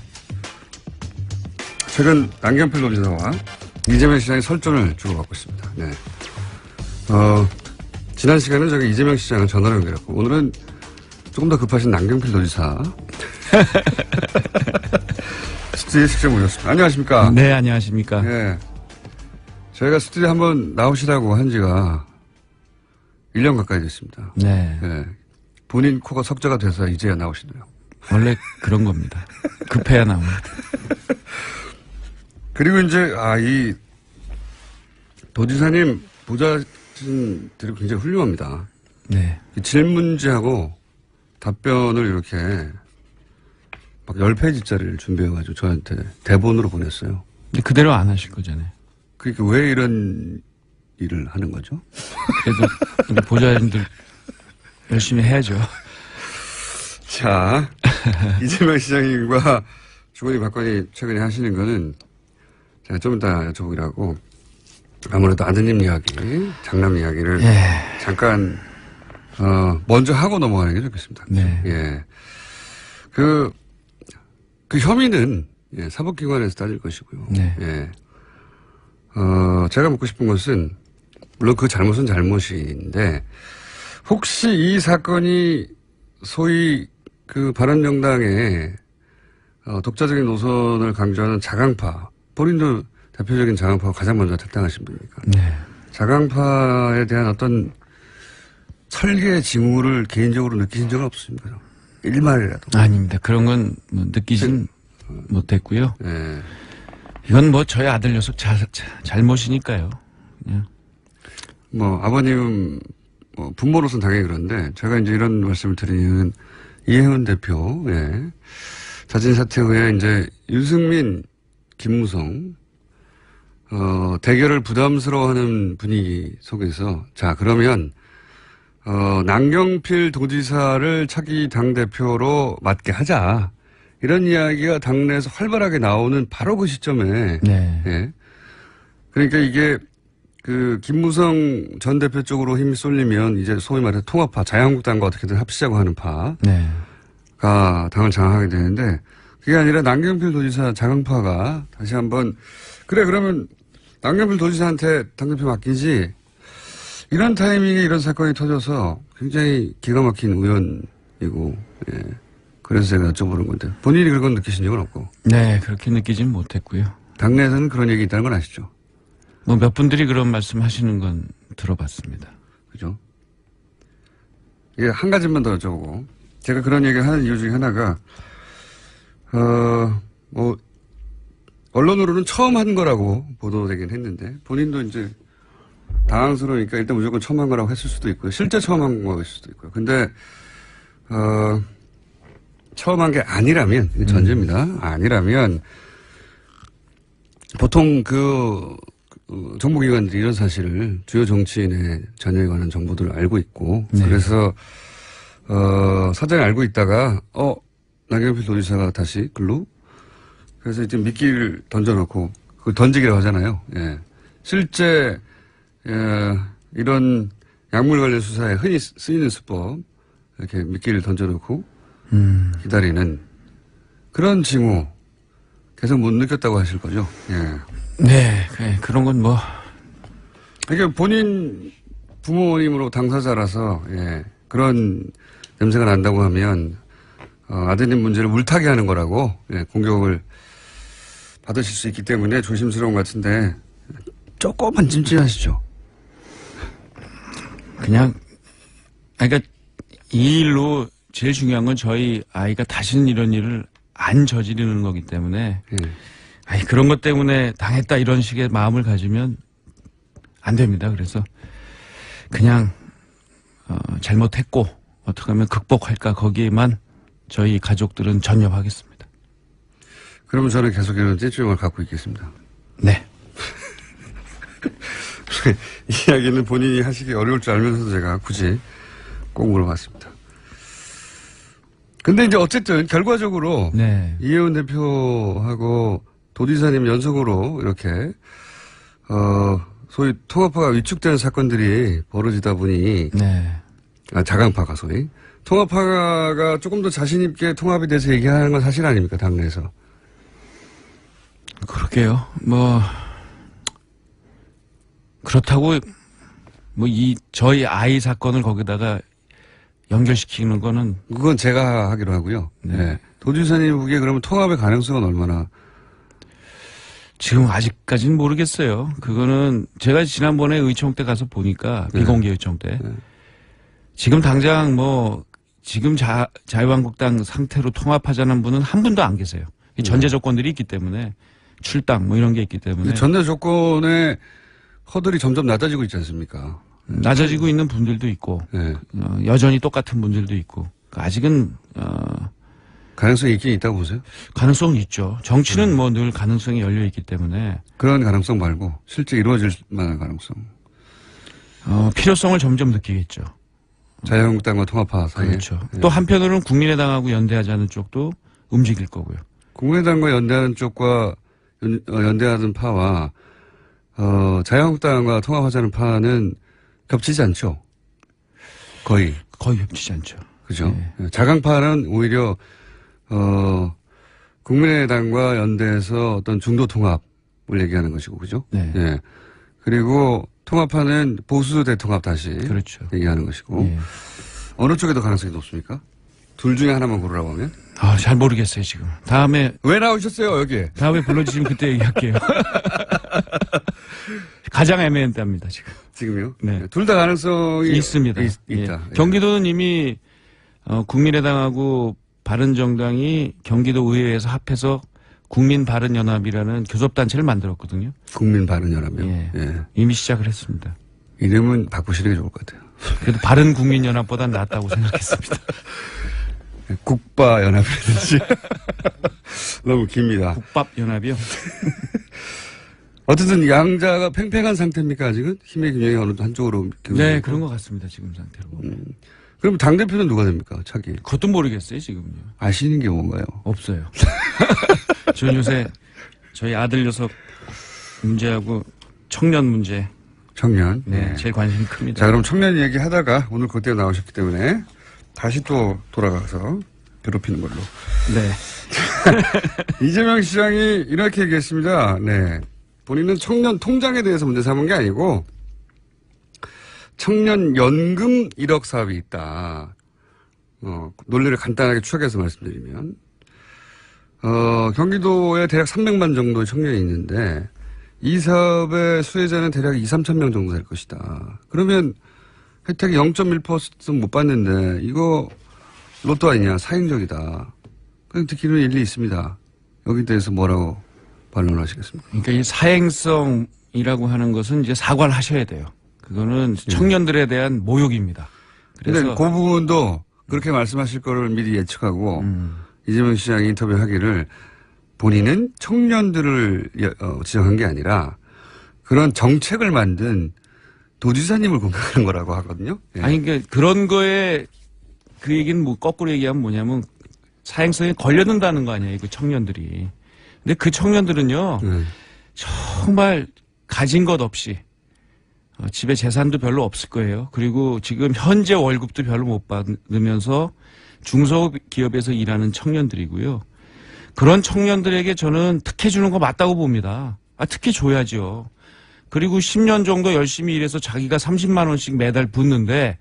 최근 남경필 도지사와 이재명 시장의 설전을 주고받고 있습니다. 네. 지난 시간에 저기 이재명 시장은 전화를 연결했고 오늘은 조금 더 급하신 남경필 도지사 스튜디오에 직접 모셨습니다. 안녕하십니까? 네, 안녕하십니까? 예. 저희가 스튜디오에 한번 나오시라고 한 지가 1년 가까이 됐습니다. 네. 예. 본인 코가 석자가 돼서 이제야 나오시네요. 원래 그런 겁니다. 급해야 나옵니다. 그리고 이제, 이 도지사님 보좌진들이 굉장히 훌륭합니다. 네. 질문지하고 답변을 이렇게 막 10페이지짜리를 준비해가지고 저한테 대본으로 보냈어요. 근데 그대로 안 하실 거잖아요. 그러니까 왜 이런 일을 하는 거죠? 그래도 우리 보좌진들 열심히 해야죠. 자, 이재명 시장님과 주거니 박건이 최근에 하시는 거는 제가 좀 이따 여쭤보기로 하고 아무래도 아드님 이야기, 장남 이야기를 잠깐 먼저 하고 넘어가는 게 좋겠습니다. 네. 예. 그 혐의는 사법기관에서 따질 것이고요. 네. 예. 제가 묻고 싶은 것은 물론 그 잘못은 잘못인데 혹시 이 사건이 소위 그 바른정당의 독자적인 노선을 강조하는 자강파, 본인도 대표적인 자강파가 가장 먼저 탈당하신 분입니까? 네. 자강파에 대한 어떤 설계의 징후를 개인적으로 느끼신 적은 없으십니까? 일말이라도. 아닙니다. 그런 건뭐 느끼진 못했고요. 네. 이건 뭐 저희 아들 녀석 잘못이니까요. 그냥. 뭐 아버님 부모로서는 당연히 그런데 제가 이제 이런 말씀을 드린 이유는 이혜훈 대표 자진 사퇴 후에 이제 유승민, 김무성 대결을 부담스러워하는 분위기 속에서 자 그러면 남경필 도지사를 차기 당대표로 맡게 하자. 이런 이야기가 당내에서 활발하게 나오는 바로 그 시점에. 네. 예. 그러니까 이게 그 김무성 전 대표 쪽으로 힘이 쏠리면 이제 소위 말해 통합파, 자유한국당과 어떻게든 합치자고 하는 파가 네. 당을 장악하게 되는데 그게 아니라 남경필 도지사 자강파가 다시 한번 그래 그러면 남경필 도지사한테 당대표 맡기지 이런 타이밍에 이런 사건이 터져서 굉장히 기가 막힌 우연이고 예. 그래서 제가 여쭤보는 건데 본인이 그런 건 느끼신 적은 없고 네, 그렇게 느끼진 못했고요. 당내에서는 그런 얘기 있다는 건 아시죠? 뭐 몇 분들이 그런 말씀 하시는 건 들어봤습니다. 그죠? 예, 한 가지만 더 여쭤보고 제가 그런 얘기를 하는 이유 중에 하나가 언론으로는 처음 한 거라고 보도되긴 했는데 본인도 이제 당황스러우니까 일단 무조건 처음 한 거라고 했을 수도 있고요. 실제 처음 한 거일 수도 있고요. 근데 처음 한 게 아니라면 이게 전제입니다. 아니라면 보통 정보기관들이 이런 사실을 주요 정치인의 자녀에 관한 정보들을 알고 있고 네. 그래서 사전에 알고 있다가 남경필 도지사가 다시 글로 그래서 이제 미끼를 던져놓고 그걸 던지기라고 하잖아요. 예. 실제 이런 약물 관련 수사에 흔히 쓰이는 수법 이렇게 미끼를 던져놓고 기다리는 그런 징후 계속 못 느꼈다고 하실 거죠. 예. 네, 그런 건 뭐. 그러니까 본인 부모님으로 당사자라서 그런 냄새가 난다고 하면 아드님 문제를 물타기 하는 거라고 예, 공격을 받으실 수 있기 때문에 조심스러운 것 같은데 조금만 찜찜하시죠. 그냥 그러니까 이 일로 제일 중요한 건 저희 아이가 다시는 이런 일을 안 저지르는 거기 때문에 예. 아니 그런 것 때문에 당했다 이런 식의 마음을 가지면 안 됩니다. 그래서 그냥 잘못했고 어떻게 하면 극복할까 거기에만 저희 가족들은 전념하겠습니다. 그러면 저는 계속 이런 찜찜함을 갖고 있겠습니다. 네. 이야기는 본인이 하시기 어려울 줄 알면서도 제가 굳이 꼭 물어봤습니다. 근데 이제 어쨌든 결과적으로 네. 이혜원 대표하고 도지사님 연속으로 이렇게 소위 통합파가 위축되는 사건들이 벌어지다 보니 네. 자강파가 소위 통합파가 조금 더 자신 있게 통합에 대해서 얘기하는 건 사실 아닙니까 당내에서? 그러게요. 뭐 그렇다고 뭐 저희 아이 사건을 거기다가 연결시키는 거는 그건 제가 하기로 하고요. 네. 네. 도지사님 보기에 그러면 통합의 가능성은 얼마나? 지금 아직까지는 모르겠어요. 그거는 제가 지난번에 의총 때 가서 보니까 네. 비공개 의총 때 네. 지금 당장 뭐 지금 자유한국당 상태로 통합하자는 분은 한 분도 안 계세요. 이 전제 조건들이 있기 때문에 출당 뭐 이런 게 있기 때문에 전제 조건의 허들이 점점 낮아지고 있지 않습니까? 낮아지고 있는 분들도 있고 네. 여전히 똑같은 분들도 있고 아직은 가능성이 있긴 있다고 보세요? 가능성은 있죠. 정치는 뭐 늘 가능성이 열려 있기 때문에 그런 가능성 말고 실제 이루어질 만한 가능성. 필요성을 점점 느끼겠죠. 자유한국당과 통합파 사이에. 그렇죠. 네. 또 한편으로는 국민의당하고 연대하자는 쪽도 움직일 거고요. 국민의당과 연대하는 쪽과 연대하는 파와 자유한국당과 통합하자는 파는 겹치지 않죠. 거의. 거의 겹치지 않죠. 그죠. 네. 자강파는 오히려 국민의당과 연대해서 어떤 중도 통합을 얘기하는 것이고, 그죠? 네. 예. 그리고 통합파는 보수 대통합 다시 그렇죠. 얘기하는 것이고, 예. 어느 쪽에 더 가능성이 높습니까? 둘 중에 하나만 고르라고 하면? 잘 모르겠어요, 지금. 다음에 왜 나오셨어요, 여기에? 불러주시면 그때 얘기할게요. 가장 애매합니다, 지금. 지금요? 네. 둘 다 가능성이 있습니다. 있다. 예. 예. 경기도는 이미 국민의당하고 바른정당이 경기도 의회에서 합해서 국민바른연합이라는 교섭단체를 만들었거든요. 국민바른연합이요? 예. 예. 이미 시작을 했습니다. 이름은 바꾸시는 게 좋을 것 같아요. 그래도 바른국민연합보단 낫다고 생각했습니다. 국바연합이라든지. 너무 깁니다. 국밥연합이요? 어쨌든 양자가 팽팽한 상태입니까, 아직은? 힘의 균형이 어느 한쪽으로. 네, 그런 것 같습니다, 지금 상태로. 그럼 당대표는 누가 됩니까, 차기? 그것도 모르겠어요, 지금요. 아시는 게 뭔가요? 없어요. 저는 요새 저희 아들 녀석 문제하고 청년 문제. 청년. 네, 제일 관심이 큽니다. 자, 그럼 청년 얘기 하다가 오늘 그때 나오셨기 때문에 다시 또 돌아가서 괴롭히는 걸로. 네. 이재명 시장이 이렇게 얘기했습니다. 네. 본인은 청년 통장에 대해서 문제 삼은 게 아니고 청년 연금 1억 사업이 있다. 논리를 간단하게 추적해서 말씀드리면 경기도에 대략 300만 정도의 청년이 있는데 이 사업의 수혜자는 대략 2~3천 명 정도 될 것이다. 그러면 혜택이 0.1% 못 받는데 이거 로또 아니냐, 사행적이다. 그냥 듣기로는 일리 있습니다. 여기 대해서 뭐라고 반론하시겠습니까? 그러니까 이 사행성이라고 하는 것은 이제 사과를 하셔야 돼요. 그거는 청년들에 대한 모욕입니다. 근데 그래서 그 부분도 그렇게 말씀하실 거를 미리 예측하고 이재명 시장이 인터뷰하기를 본인은 청년들을 지정한 게 아니라 그런 정책을 만든 도지사님을 공격하는 거라고 하거든요. 예. 아니 그러니까 그런 거에 그 얘기는 뭐 거꾸로 얘기하면 뭐냐면 사행성에 걸려든다는 거 아니에요, 그 청년들이. 근데 그 청년들은요 정말 가진 것 없이 집에 재산도 별로 없을 거예요. 그리고 지금 현재 월급도 별로 못 받으면서 중소기업에서 일하는 청년들이고요. 그런 청년들에게 저는 특혜 주는 거 맞다고 봅니다. 특혜 줘야죠. 그리고 10년 정도 열심히 일해서 자기가 30만 원씩 매달 붓는데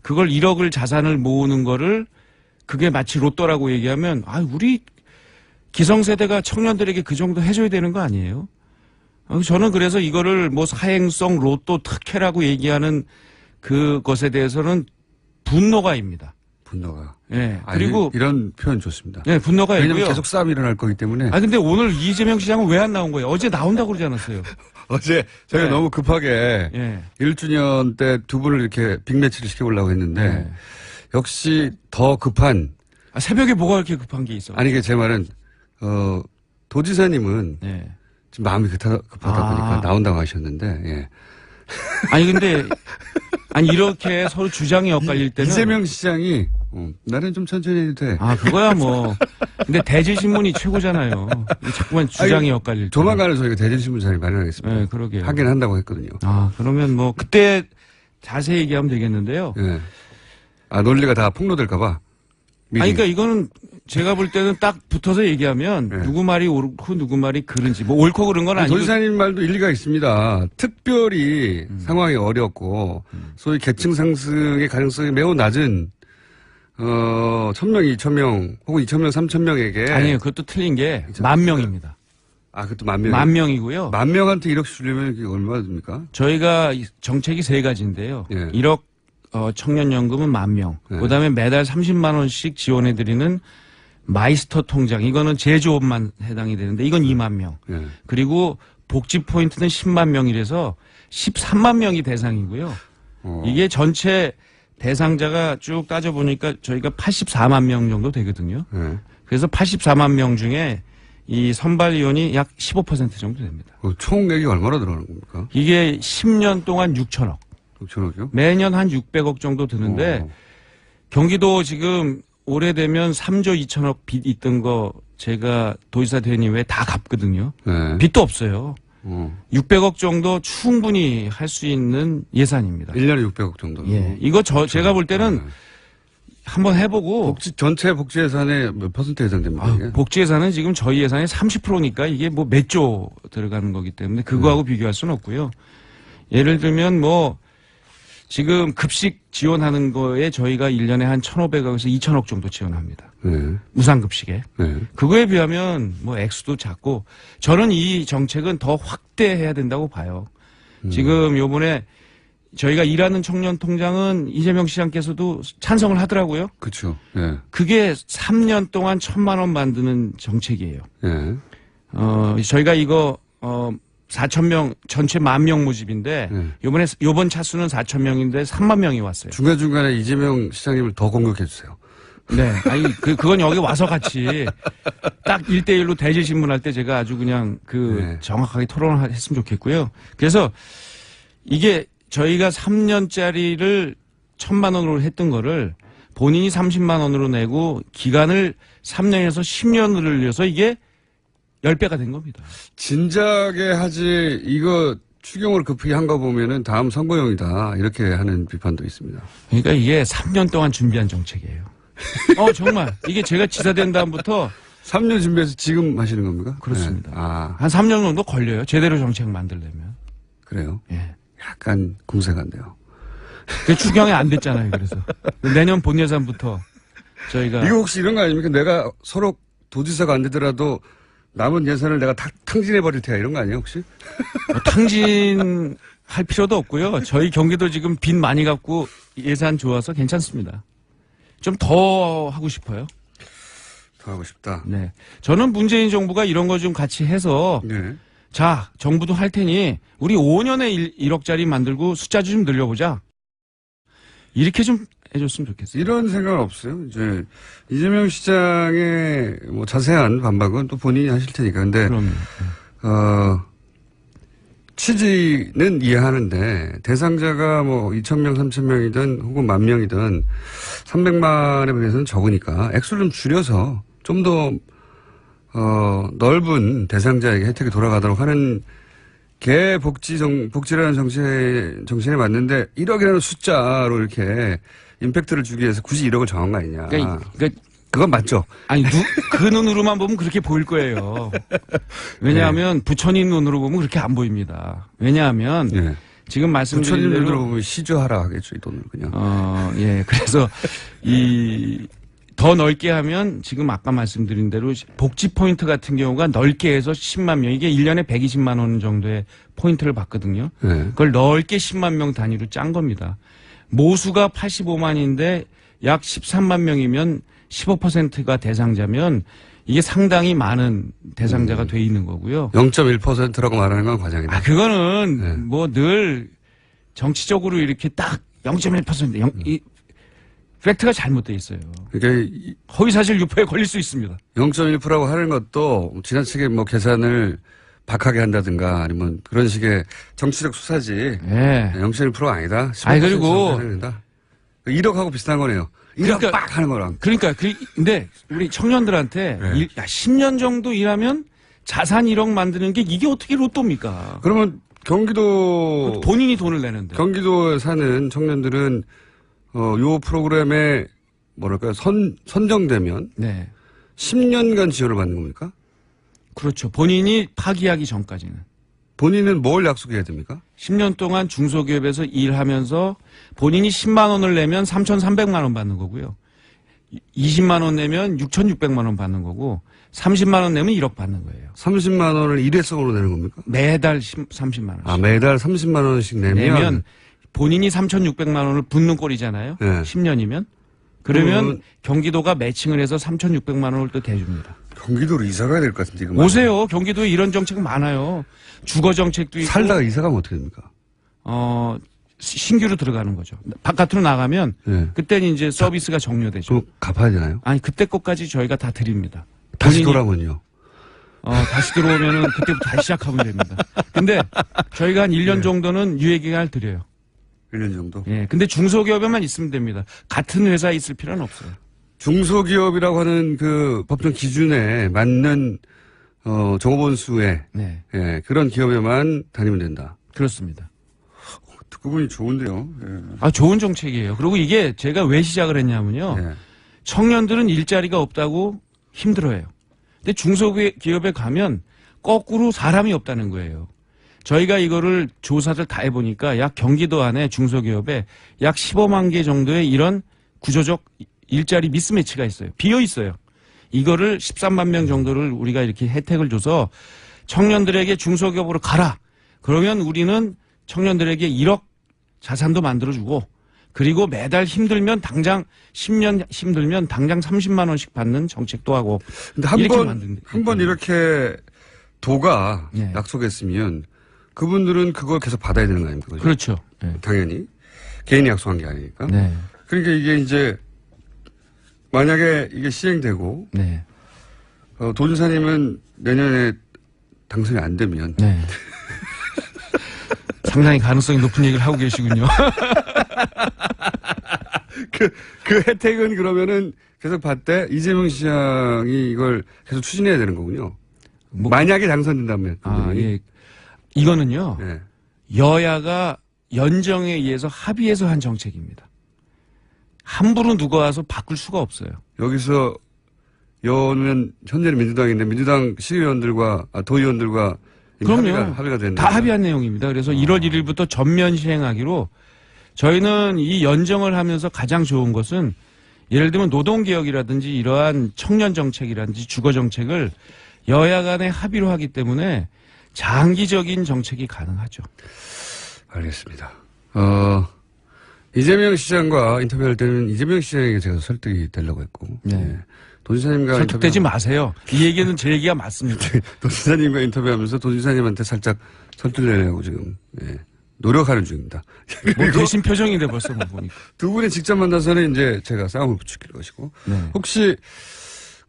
그걸 1억을 자산을 모으는 거를 그게 마치 로또라고 얘기하면 우리 기성세대가 청년들에게 그 정도 해줘야 되는 거 아니에요? 저는 그래서 이거를 뭐 사행성 로또 특혜라고 얘기하는 그것에 대해서는 분노가입니다. 분노가. 예. 그리고 이런 표현 좋습니다. 예, 분노가 왜냐면 있고요. 계속 싸움이 일어날 거기 때문에. 근데 오늘 이재명 시장은 왜 안 나온 거예요? 어제 나온다고 그러지 않았어요? 어제 저희가 네. 너무 급하게 예. 1주년 때 두 분을 이렇게 빅매치를 시켜보려고 했는데 네. 역시 더 급한. 새벽에 뭐가 그렇게 급한 게 있어? 아니, 제 말은 도지사님은 예. 지금 마음이 급하다 보니까 나온다고 하셨는데. 예. 근데 이렇게 서로 주장이 엇갈릴 때는 이재명 시장이 나는 좀 천천히 해도 돼. 그거야 뭐. 근데 대질신문이 최고잖아요. 자꾸만 주장이 엇갈릴 때. 조만간에 저희가 대전신문 자리 마련하겠습니다. 네, 그러게요. 하긴 한다고 했거든요. 그러면 뭐 그때 자세히 얘기하면 되겠는데요. 예. 논리가 다 폭로될까봐. 그러니까 이거는 제가 볼 때는 딱 붙어서 얘기하면 네. 누구 말이 옳고 누구 말이 그른지 뭐 옳고 그른 건 아니고. 도지사님 말도 일리가 있습니다. 특별히 상황이 어렵고 소위 계층 상승의 가능성이 매우 낮은 1,000명, 2,000명 혹은 2,000명, 3,000명에게 아니에요. 그것도 틀린 게 10,000명입니다. 그것도 10,000명. 10,000명이고요. 10,000명한테 1억씩 주려면 그게 얼마나 됩니까? 저희가 정책이 세 가지인데요. 예. 1억 청년연금은 10,000명. 네. 그다음에 매달 30만 원씩 지원해드리는 마이스터 통장. 이거는 제조업만 해당이 되는데 이건 2만 명. 예. 그리고 복지 포인트는 10만 명이라서 13만 명이 대상이고요. 이게 전체 대상자가 쭉 따져보니까 저희가 84만 명 정도 되거든요. 예. 그래서 84만 명 중에 이 선발위원이 약 15% 정도 됩니다. 총액이 얼마나 들어가는 겁니까? 이게 10년 동안 6천억. 6천억이요? 매년 한 600억 정도 드는데 경기도 지금 올해 되면 3조 2천억 빚 있던 거 제가 도지사 된 이후에 다 갚거든요. 네. 빚도 없어요. 600억 정도 충분히 할 수 있는 예산입니다. 1년에 600억 정도. 예. 이거 제가 볼 때는 한번 해보고. 전체 복지 예산의 몇 퍼센트 예상됩니까? 이게? 복지 예산은 지금 저희 예산의 30%니까 이게 뭐 몇 조 들어가는 거기 때문에 그거하고 비교할 수는 없고요. 예를 들면 뭐 지금 급식 지원하는 거에 저희가 1년에 한 1,500억에서 2,000억 정도 지원합니다. 네. 무상급식에. 네. 그거에 비하면 뭐 액수도 작고 저는 이 정책은 더 확대해야 된다고 봐요. 지금 요번에 저희가 일하는 청년 통장은 이재명 시장께서도 찬성을 하더라고요. 그렇죠. 예. 그게 3년 동안 1,000만 원 만드는 정책이에요. 예. 저희가 이거 4,000명 전체 10,000명 모집인데 요번 차수는 4,000명인데 3만 명이 왔어요. 중간중간에 이재명 시장님을 더 공격해 주세요. 네. 그건 여기 와서 같이 딱 1대1로 대질신문 할 때 제가 아주 그냥 정확하게 토론을 했으면 좋겠고요. 그래서 이게 저희가 3년짜리를 1,000만 원으로 했던 거를 본인이 30만 원으로 내고 기간을 3년에서 10년을 늘려서 이게 10배가 된 겁니다. 진작에 하지 이거 추경을 급하게 한 거 보면은 다음 선거용이다 이렇게 하는 비판도 있습니다. 그러니까 이게 3년 동안 준비한 정책이에요. 정말 이게 제가 지사 된 다음부터 3년 준비해서 지금 하시는 겁니까? 그렇습니다. 네. 한 3년 정도 걸려요. 제대로 정책 만들려면. 그래요? 예. 약간 궁색한데요. 그 추경이 안 됐잖아요. 그래서 내년 본 예산부터 저희가 이거 혹시 이런 거 아닙니까? 내가 서로 도지사가 안 되더라도 남은 예산을 내가 탕진해 버릴 테야 이런 거 아니에요 혹시? 탕진할 필요도 없고요. 저희 경기도 지금 빚 많이 갚고 예산 좋아서 괜찮습니다. 좀 더 하고 싶어요. 더 하고 싶다. 네, 저는 문재인 정부가 이런 거 좀 같이 해서 네. 자 정부도 할 테니 우리 5년에 1억짜리 만들고 숫자 좀 늘려보자. 이렇게 좀 해줬으면 좋겠어요. 이런 생각은 없어요. 이제 이재명 시장의 뭐 자세한 반박은 또 본인이 하실 테니까. 근데 그럼요. 취지는 이해하는데 대상자가 뭐 2,000명, 3,000명이든 혹은 10,000명이든 300만에 비해서는 적으니까 액수를 좀 줄여서 좀 더 넓은 대상자에게 혜택이 돌아가도록 하는 개 복지라는 정신에 맞는데 1억이라는 숫자로 이렇게 임팩트를 주기 위해서 굳이 1억을 정한 거 아니냐. 그러니까 그건 맞죠. 아니 그 눈으로만 보면 그렇게 보일 거예요. 왜냐하면 부처님 눈으로 보면 그렇게 안 보입니다. 왜냐하면 예. 지금 말씀드린 부처님 대로 눈으로 보면 시주하라 하겠죠, 이 돈을 그냥. 예. 그래서 이 더 넓게 하면 지금 아까 말씀드린 대로 복지 포인트 같은 경우가 넓게 해서 10만 명, 이게 1년에 120만 원 정도의 포인트를 받거든요. 네. 그걸 넓게 10만 명 단위로 짠 겁니다. 모수가 85만인데 약 13만 명이면 15%가 대상자면 이게 상당히 많은 대상자가 돼 있는 거고요. 0.1%라고 말하는 건 과장이다. 아, 그거는 네. 뭐 늘 정치적으로 이렇게 딱 0.1%, 이 팩트가 잘못돼 있어요. 그러니까 허위사실 유포에 걸릴 수 있습니다. 0.1%라고 하는 것도 지나치게 뭐 계산을 박하게 한다든가 아니면 그런 식의 정치적 수사지. 네. 0.1%가 아니다. 아니, 그리고 1억하고 비슷한 거네요. 1억 그러니까- 빡 하는 거랑. 그러니까 근데 우리 청년들한테 네. 10년 정도 일하면 자산 1억 만드는 게 이게 어떻게 로또입니까? 그러면 경기도 본인이 돈을 내는데. 경기도에 사는 청년들은 요 프로그램에 뭐랄까요 선정되면 네. 10년간 지원을 받는 겁니까? 그렇죠. 본인이 파기하기 전까지는. 본인은 뭘 약속해야 됩니까? 10년 동안 중소기업에서 일하면서 본인이 10만 원을 내면 3,300만 원 받는 거고요. 20만 원 내면 6,600만 원 받는 거고 30만 원 내면 1억 받는 거예요. 30만 원을 일회성으로 내는 겁니까? 매달 30만 원씩. 아, 매달 30만 원씩 내면 본인이 3,600만 원을 붓는 꼴이잖아요. 네. 10년이면. 그러면 그러면- 경기도가 매칭을 해서 3,600만 원을 또 대줍니다. 경기도로 이사 가야 될 것 같은데 이거 오세요. 경기도에 이런 정책 많아요. 주거 정책도 있고. 살다가 이사 가면 어떻게 됩니까? 신규로 들어가는 거죠. 바깥으로 나가면 네. 그때는 이제 서비스가 종료되죠. 좀 갚아야 되나요? 아니 그때 것까지 저희가 다 드립니다. 다시 본인이- 돌아오면요. 다시 들어오면은 그때부터 다시 시작하면 됩니다. 근데 저희가 한 1년 정도는 유예 기간을 드려요. 1년 정도. 예. 근데 중소기업에만 있으면 됩니다. 같은 회사에 있을 필요는 없어요. 중소기업이라고 하는 그 법정 기준에 맞는 종업원 수의 네. 그런 기업에만 다니면 된다. 그렇습니다. 듣고 보니 좋은데요. 좋은 정책이에요. 그리고 이게 제가 왜 시작을 했냐면요. 예. 청년들은 일자리가 없다고 힘들어해요. 근데 중소기업에 가면 거꾸로 사람이 없다는 거예요. 저희가 이거를 조사를 다 해보니까 약 경기도 안에 중소기업에 약 15만 개 정도의 이런 구조적 일자리 미스매치가 있어요. 비어 있어요. 이거를 13만 명 정도를 우리가 이렇게 혜택을 줘서 청년들에게 중소기업으로 가라. 그러면 우리는 청년들에게 1억 자산도 만들어주고 그리고 매달 힘들면 당장 10년 힘들면 당장 30만 원씩 받는 정책도 하고. 근데 이렇게 한 번 이렇게 도가 예. 약속했으면 그분들은 그걸 계속 받아야 되는 거 아닙니까? 그죠? 그렇죠. 네. 당연히. 개인이 약속한 게 아니니까. 네. 그러니까 이게 이제 만약에 이게 시행되고 네. 도지사님은 내년에 당선이 안 되면 네. 상당히 가능성이 높은 얘기를 하고 계시군요. 그 혜택은 그러면은 계속 받되 이재명 시장이 이걸 계속 추진해야 되는 거군요. 만약에 당선된다면. 예. 이거는요. 네. 여야가 연정에 의해서 합의해서 한 정책입니다. 함부로 누가 와서 바꿀 수가 없어요. 여기서 여는 현재는 민주당인데 민주당 시의원들과 도의원들과 그럼요. 합의가 된다. 다 합의한 내용입니다. 그래서 1월 1일부터 전면 시행하기로 저희는 이 연정을 하면서 가장 좋은 것은 예를 들면 노동개혁이라든지 이러한 청년 정책이라든지 주거 정책을 여야 간에 합의로 하기 때문에 장기적인 정책이 가능하죠. 알겠습니다. 이재명 시장과 인터뷰할 때는 이재명 시장에게 제가 설득이 되려고 했고. 네. 도지사님과 설득되지 마세요. 이 얘기는 제 얘기가 맞습니다. 도지사님과 인터뷰하면서 도지사님한테 살짝 설득내려고 지금 노력하는 중입니다. 뭐 대신 표정인데 벌써 뭐 보니까. 두 분이 직접 만나서는 이제 제가 싸움을 부추길 것이고. 네. 혹시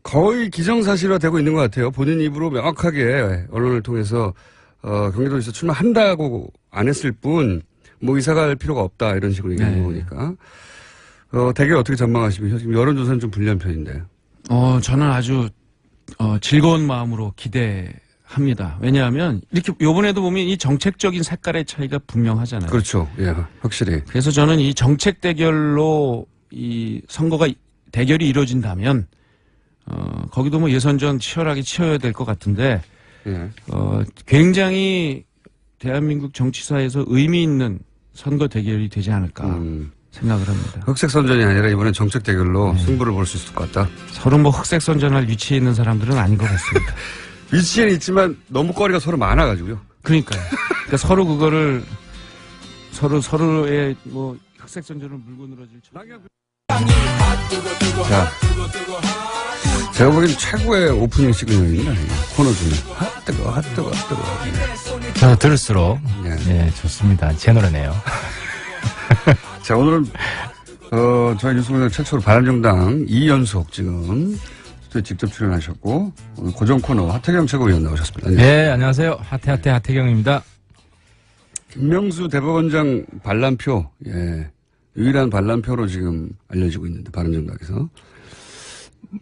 거의 기정사실화되고 있는 것 같아요. 본인 입으로 명확하게 언론을 통해서 경기도에서 출마한다고 안 했을 뿐 뭐 이사 갈 필요가 없다 이런 식으로 얘기하는 거니까. 대개 어떻게 전망하시면 지금 여론조사는 좀 불리한 편인데. 저는 아주 즐거운 마음으로 기대합니다. 왜냐하면 이렇게 요번에도 보면 이 정책적인 색깔의 차이가 분명하잖아요. 그렇죠. 예, 확실히. 그래서 저는 이 정책 대결로 이 선거가 대결이 이루어진다면 거기도 뭐 예선전 치열하게 치러야 될 것 같은데 예. 굉장히 대한민국 정치사에서 의미 있는 선거 대결이 되지 않을까 생각을 합니다. 흑색 선전이 아니라 이번엔 정책 대결로 승부를 볼 수 있을 것 같다. 서로 뭐 흑색 선전할 위치에 있는 사람들은 아닌 것 같습니다. 위치에는 있지만 너무 거리가 서로 많아가지고요. 그러니까요. 그러니까 서로 그거를 서로의 뭐 흑색 선전을 물고 늘어질 자, 제가 보기엔 최고의 오프닝 시그널입니다. 코너 중에. 뜨거. 더 들을수록 네. 예, 좋습니다. 제 노래네요. 자, 오늘은 저희 뉴스공장 최초로 바른정당 이연속 지금 스튜디오에 직접 출연하셨고 오늘 고정 코너 하태경 최고위원 나오셨습니다. 네, 안녕하세요. 하태경입니다. 김명수 대법원장 반란표, 유일한 반란표로 지금 알려지고 있는데 바른정당에서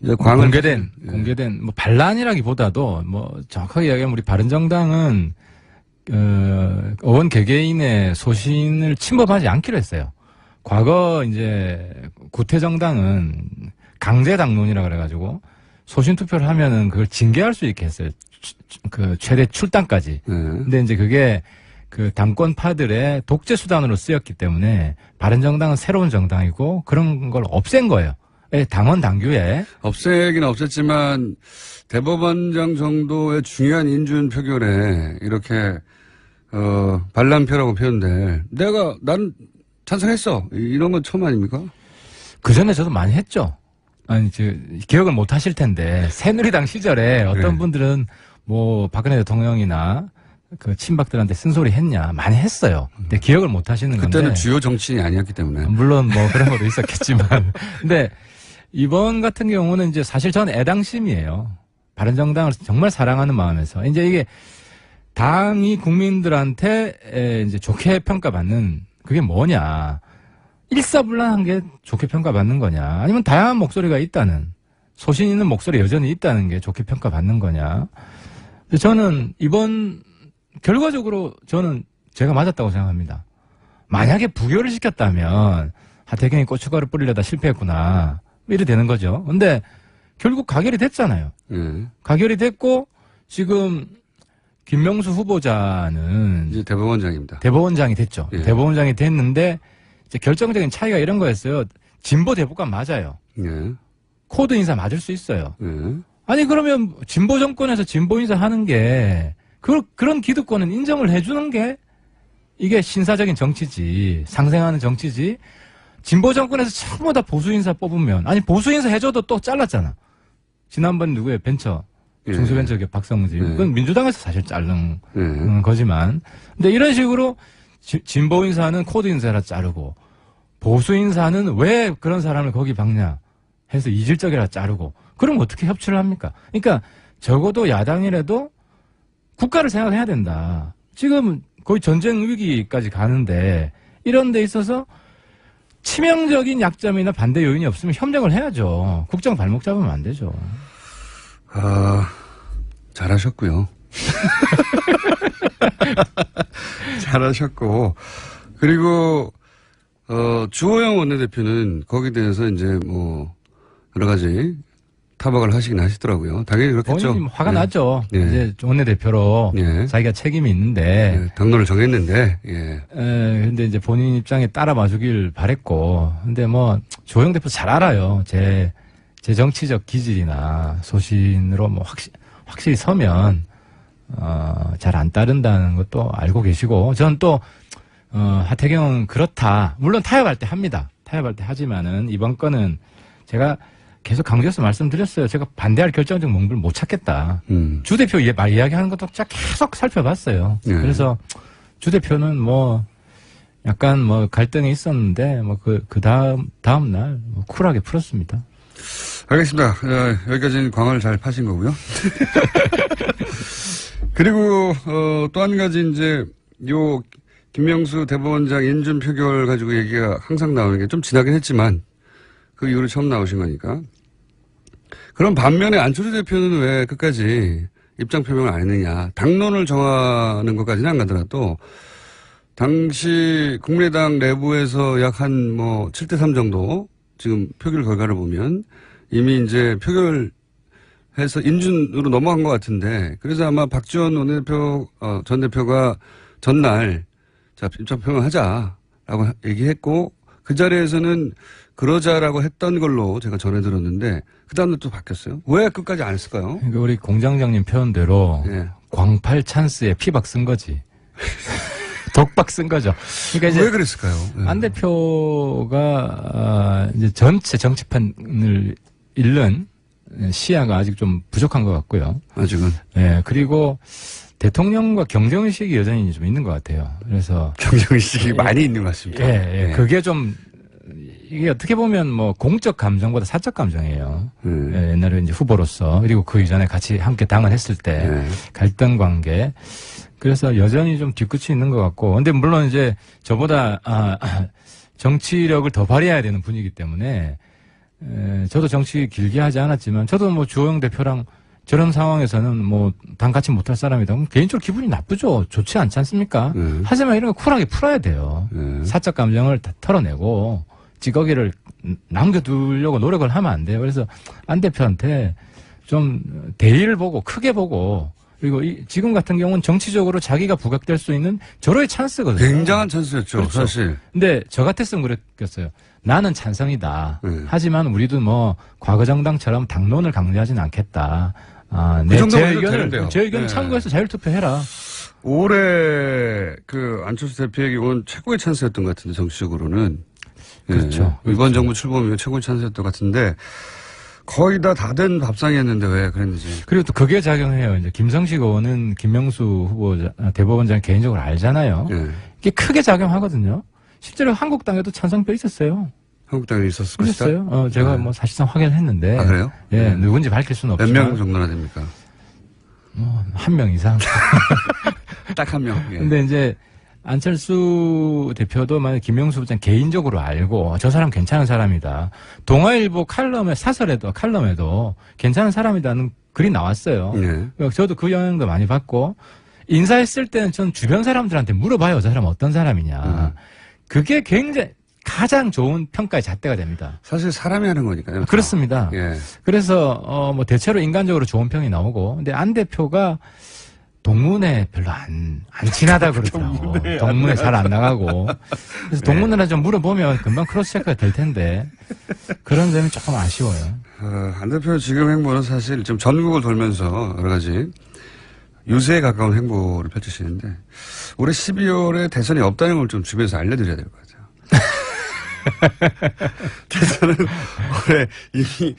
이제 공개된 뭐 반란이라기보다도 뭐 정확하게 이야기하면 우리 바른정당은 의원 개개인의 소신을 침범하지 않기로 했어요. 과거 이제 구태정당은 강제 당론이라 그래가지고 소신 투표를 하면은 그걸 징계할 수 있게 했어요. 그 최대 출당까지. 근데 이제 그게 그 당권파들의 독재 수단으로 쓰였기 때문에 바른정당은 새로운 정당이고 그런 걸 없앤 거예요. 당원 당규에. 없애긴 없앴지만 대법원장 정도의 중요한 인준 표결에 이렇게 반란표라고 표현될 난 찬성했어 이런 건 처음 아닙니까? 그 전에 저도 많이 했죠. 아니 기억을 못 하실 텐데 새누리당 시절에 어떤 분들은 뭐 박근혜 대통령이나 그 친박들한테 쓴소리 했냐 많이 했어요. 근데 기억을 못 하시는 건데 그때는 주요 정치인이 아니었기 때문에 물론 뭐 그런 것도 있었겠지만 근데 이번 같은 경우는 이제 사실 저는 애당심이에요. 바른정당을 정말 사랑하는 마음에서 이제 이게 당이 국민들한테 이제 좋게 평가받는 그게 뭐냐. 일사불란한 게 좋게 평가받는 거냐. 아니면 다양한 목소리가 있다는 소신 있는 목소리 여전히 있다는 게 좋게 평가받는 거냐. 저는 이번 결과적으로 저는 제가 맞았다고 생각합니다. 만약에 부결을 시켰다면 하태경이 고춧가루 뿌리려다 실패했구나. 이래 되는 거죠. 근데 결국 가결이 됐잖아요. 가결이 됐고 지금 김명수 후보자는 이제 대법원장입니다. 대법원장이 됐죠. 예. 대법원장이 됐는데 이제 결정적인 차이가 이런 거였어요. 진보 대법관 맞아요. 코드 인사 맞을 수 있어요. 아니 그러면 진보 정권에서 진보 인사 하는 게 그런 기득권은 인정을 해주는 게 이게 신사적인 정치지 상생하는 정치지. 진보 정권에서 전부 다 보수 인사 뽑으면 아니 보수 인사 해줘도 또 잘랐잖아. 지난번 누구예요? 벤처 중소벤처기업 박성진. 그건 민주당에서 사실 자른 거지만. 근데 이런 식으로 진보 인사는 코드 인사라 자르고 보수 인사는 왜 그런 사람을 거기 박냐 해서 이질적이라 자르고 그럼 어떻게 협치를 합니까? 그러니까 적어도 야당이라도 국가를 생각해야 된다. 지금 거의 전쟁 위기까지 가는데 이런 데 있어서 치명적인 약점이나 반대 요인이 없으면 협력을 해야죠. 국정 발목 잡으면 안 되죠. 잘하셨고요. 잘하셨고 그리고 주호영 원내대표는 거기에 대해서 이제 뭐 여러 가지 타박을 하시긴 하시더라고요. 당연히 그렇겠죠. 본인이 화가 나죠. 이제 원내대표로 자기가 책임이 있는데 당론을 정했는데. 근데 이제 본인 입장에 따라 봐주길 바랬고. 근데 뭐 주호영 대표 잘 알아요. 제 정치적 기질이나 소신으로 뭐 확실히 서면 잘 안 따른다는 것도 알고 계시고. 저는 또 하태경은 그렇다. 물론 타협할 때 합니다. 타협할 때 하지만은 이번 건은 제가 계속 강조해서 말씀드렸어요. 제가 반대할 결정적 몽부를 못 찾겠다. 주 대표 이야기하는 것도 진짜 계속 살펴봤어요. 그래서 주 대표는 뭐 약간 뭐 갈등이 있었는데 뭐 그 다음 날 뭐 쿨하게 풀었습니다. 알겠습니다. 여기까지는 광을 잘 파신 거고요. 그리고 또 한 가지 이제 요 김명수 대법원장 인준 표결 가지고 얘기가 항상 나오는 게 좀 지나긴 했지만 그 이후로 처음 나오신 거니까. 그럼 반면에 안철수 대표는 왜 끝까지 입장 표명을 안 했느냐. 당론을 정하는 것까지는 안 가더라도 당시 국민의당 내부에서 약 한 뭐 7대3 정도 지금 표결 결과를 보면 이미 이제 표결해서 인준으로 넘어간 것 같은데 그래서 아마 박지원 원내대표, 전 대표가 전날 자, 입장 표명하자라고 얘기했고 그 자리에서는 그러자라고 했던 걸로 제가 전해 들었는데 그 다음날 또 바뀌었어요. 왜 끝까지 안 했을까요? 그러니까 우리 공장장님 표현대로 예. 광팔 찬스에 피박 쓴 거지. 독박 쓴 거죠. 그러니까 이제 왜 그랬을까요? 예. 안 대표가 이제 전체 정치판을 잃는 시야가 아직 좀 부족한 것 같고요. 아직은. 예, 그리고 대통령과 경쟁의식이 여전히 좀 있는 것 같아요. 그래서. 경쟁의식이 많이 있는 것 같습니다. 예. 그게 좀, 이게 어떻게 보면 뭐 공적 감정보다 사적 감정이에요. 예, 옛날에 이제 후보로서. 그리고 그 이전에 같이 함께 당을 했을 때 갈등 관계. 그래서 여전히 좀 뒤끝이 있는 것 같고. 근데 물론 이제 저보다, 정치력을 더 발휘해야 되는 분이기 때문에, 저도 정치 길게 하지 않았지만, 저도 뭐 주호영 대표랑 저런 상황에서는 뭐 당 같이 못할 사람이다. 그럼 개인적으로 기분이 나쁘죠. 좋지 않지 않습니까? 하지만 이런 거 쿨하게 풀어야 돼요. 사적 감정을 다 털어내고 찌꺼기를 남겨두려고 노력을 하면 안 돼요. 그래서 안 대표한테 좀 대의를 보고 크게 보고 그리고 지금 같은 경우는 정치적으로 자기가 부각될 수 있는 절호의 찬스거든요. 굉장한 찬스였죠, 그렇죠. 사실. 근데 저 같았으면 그랬겠어요. 나는 찬성이다. 하지만 우리도 뭐 과거 정당처럼 당론을 강조하지는 않겠다. 제 의견을 참고해서 자율투표해라. 올해 그 안철수 대표에게 온 최고의 찬스였던 것 같은데 정치적으로는. 그렇죠. 이번 정부 출범이면 최고의 찬스였던 것 같은데 거의 다 된 밥상이었는데 왜 그랬는지. 그리고 또 그게 작용해요. 이제 김성식 의원은 김명수 후보 대법원장 개인적으로 알잖아요. 이게 크게 작용하거든요. 실제로 한국당에도 찬성표 있었어요. 한국당에 있었을 것이다. 있었어요. 제가 뭐 사실상 확인을 했는데. 아, 그래요? 예, 누군지 밝힐 수는 몇 없지만. 명 정도나 됩니까? 뭐, 1명 이상. 딱 한 명. 예. 근데 이제 안철수 대표도 만약 김명수 부장 개인적으로 알고 저 사람 괜찮은 사람이다. 동아일보 칼럼에도 괜찮은 사람이다는 글이 나왔어요. 저도 그 영향도 많이 받고 인사했을 때는 전 주변 사람들한테 물어봐요. 저 사람 어떤 사람이냐. 그게 굉장히 가장 좋은 평가의 잣대가 됩니다. 사실 사람이 하는 거니까요. 그렇습니다. 예. 그래서 뭐 대체로 인간적으로 좋은 평이 나오고 근데 안 대표가 동문회 별로 안 친하다 그러더라고. 동문회 잘 안 나가고. 그래서 동문회나 좀 물어보면 금방 크로스 체크가 될 텐데 그런 점이 조금 아쉬워요. 안 대표 지금 행보는 사실 좀 전국을 돌면서 여러 가지 유세에 가까운 행보를 펼치시는데 올해 12월에 대선이 없다는 걸 좀 주변에서 알려드려야 될 것 같아요. 대선은 올해 이미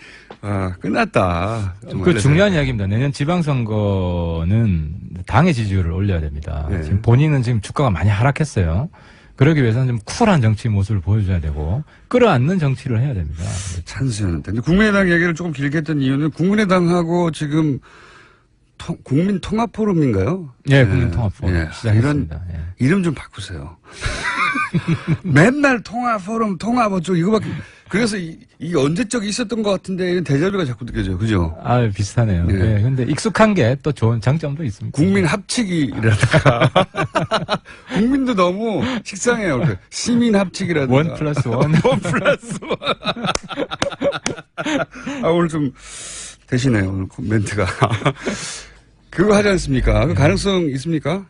끝났다. 그 중요한 이야기입니다. 내년 지방선거는 당의 지지율을 올려야 됩니다. 지금 본인은 지금 주가가 많이 하락했어요. 그러기 위해서는 좀 쿨한 정치 모습을 보여줘야 되고 끌어안는 정치를 해야 됩니다. 찬스였는데. 근데 국민의당 얘기를 조금 길게 했던 이유는 국민의당하고 지금 국민통합포럼인가요? 예, 국민통합포럼 시작했습니다. 이름 좀 바꾸세요. 맨날 통합 어쩌고 이거밖에. 그래서 이게 언제적 있었던 것 같은데 이런 데자뷰가 자꾸 느껴져요. 그죠? 아, 비슷하네요. 예. 근데 익숙한 게 또 좋은 장점도 있습니다. 국민 합치기라든가. 국민도 너무 식상해요. 시민 합치기라든가. 1+1. 1+1. 오늘 좀 되시네요. 오늘 멘트가. 그거 하지 않습니까? 그 가능성 있습니까?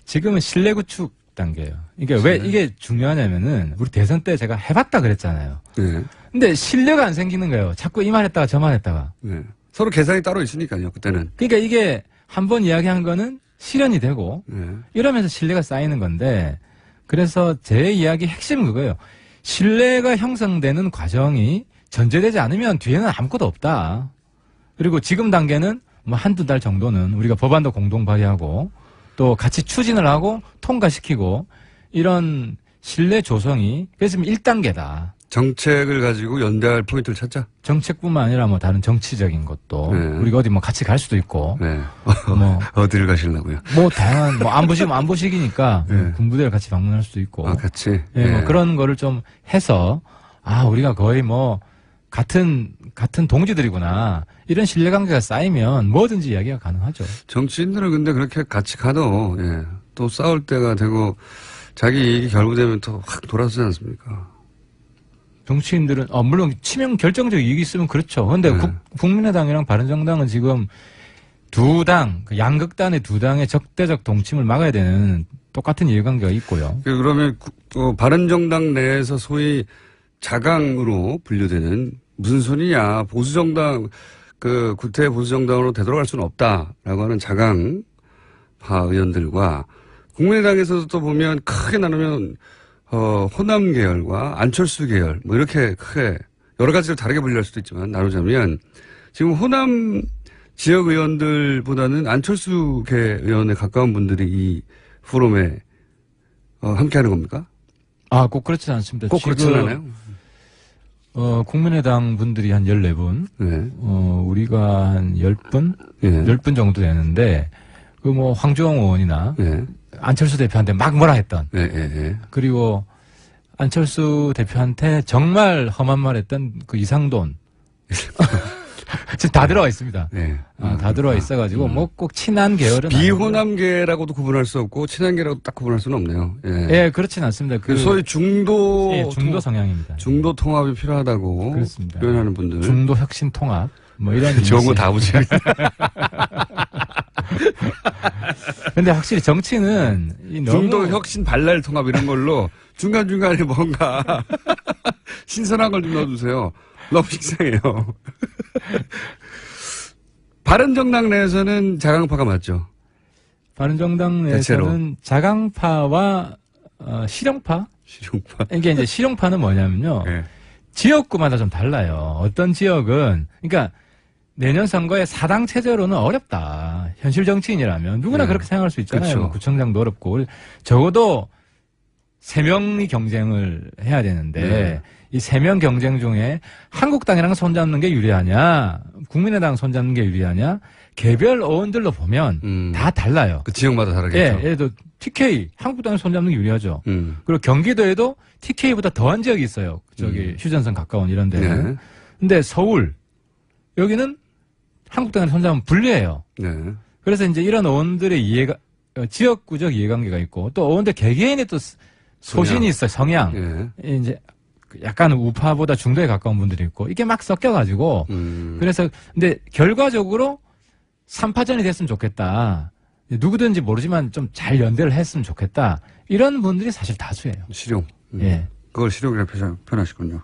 지금은 신뢰 구축 단계예요. 이게 왜 이게 중요하냐면은 우리 대선 때 제가 해봤다 그랬잖아요. 근데 신뢰가 안 생기는 거예요. 자꾸 이 말 했다가 저 말 했다가. 서로 계산이 따로 있으니까요. 그때는. 그러니까 이게 한 번 이야기한 거는 실현이 되고 이러면서 신뢰가 쌓이는 건데 그래서 제 이야기 핵심은 그거예요. 신뢰가 형성되는 과정이 전제되지 않으면 뒤에는 아무것도 없다. 그리고 지금 단계는 뭐 한두 달 정도는 우리가 법안도 공동 발의하고 또 같이 추진을 하고 통과시키고 이런 신뢰 조성이 그래서 1단계다. 정책을 가지고 연대할 포인트를 찾자. 정책뿐만 아니라 뭐 다른 정치적인 것도 우리가 어디 뭐 같이 갈 수도 있고. 뭐 어디를 가시려고요? 뭐 다양한 뭐 안보시기니까 군부대를 같이 방문할 수도 있고. 같이. 뭐 그런 거를 좀 해서 우리가 거의 뭐 같은 동지들이구나. 이런 신뢰관계가 쌓이면 뭐든지 이야기가 가능하죠. 정치인들은 근데 그렇게 같이 가도 또 싸울 때가 되고 자기 이익이 결부되면 또 확 돌아서지 않습니까? 정치인들은 물론 치명 결정적 이익이 있으면 그렇죠. 그런데 국민의당이랑 바른정당은 지금 두 당, 양극단의 두 당의 적대적 동침을 막아야 되는 똑같은 이해관계가 있고요. 그러면 바른정당 내에서 소위 자강으로 분류되는 무슨 소리냐. 보수정당, 구태 보수정당으로 되돌아갈 수는 없다라고 하는 자강파 의원들과 국민의당에서도 또 보면 크게 나누면, 호남 계열과 안철수 계열, 뭐 이렇게 크게 여러 가지로 다르게 분류할 수도 있지만 나누자면 지금 호남 지역 의원들보다는 안철수계 의원에 가까운 분들이 이 포럼에 함께 하는 겁니까? 꼭 그렇지 않습니다. 꼭 그렇진 않아요? 국민의당 분들이 한 14분, 네. 우리가 한 10분? 네. 10분 정도 되는데, 황주홍 의원이나, 네. 안철수 대표한테 막 뭐라 했던, 네, 네, 네. 그리고 안철수 대표한테 정말 험한 말 했던 그 이상돈. 지금 다 들어와 있습니다. 네. 다 들어와 있어가지고, 뭐 꼭 친한 계열은. 비호남계라고도 구분할 수 없고, 친한계라고도 딱 구분할 수는 없네요. 예. 예, 그렇진 않습니다. 소위 중도. 예, 중도 성향입니다. 중도 통합이 필요하다고. 그렇습니다. 표현하는 분들. 중도 혁신 통합. 뭐 이런. 좋은 거 다 보지. 근데 확실히 정치는 너무 중도 혁신 발랄 통합 이런 걸로 중간중간에 뭔가 신선한 걸 좀 넣어주세요. 너무 식상해요. 바른정당 내에서는 자강파가 맞죠? 바른정당 내에서는 대체로. 자강파와 실용파? 실용파. 이게 이제 실용파는 뭐냐면요. 네. 지역구마다 좀 달라요. 어떤 지역은 그러니까 내년 선거에 사당 체제로는 어렵다. 현실 정치인이라면 누구나 네. 그렇게 생각할 수 있잖아요. 그렇죠. 뭐 구청장도 어렵고 적어도 3명이 경쟁을 해야 되는데 네. 이 3명 경쟁 중에 한국당이랑 손잡는 게 유리하냐, 국민의당 손잡는 게 유리하냐, 개별 의원들로 보면 다 달라요. 그 지역마다 다르겠죠. 예, 예를 들어 TK 한국당이 손잡는 게 유리하죠. 그리고 경기도에도 TK보다 더한 지역이 있어요. 저기 휴전선 가까운 이런 데는. 네. 근데 서울 여기는 한국당을 손잡으면 불리해요. 네. 그래서 이제 이런 의원들의 이해가 지역구적 이해관계가 있고 또 의원들 개개인의 또 소신이 있어요. 성향. 예. 이제 약간 우파보다 중도에 가까운 분들이 있고 이게 막 섞여가지고 그래서 근데 결과적으로 3파전이 됐으면 좋겠다. 누구든지 모르지만 좀 잘 연대를 했으면 좋겠다. 이런 분들이 사실 다수예요. 실용. 예. 그걸 실용이라고 표현하시군요.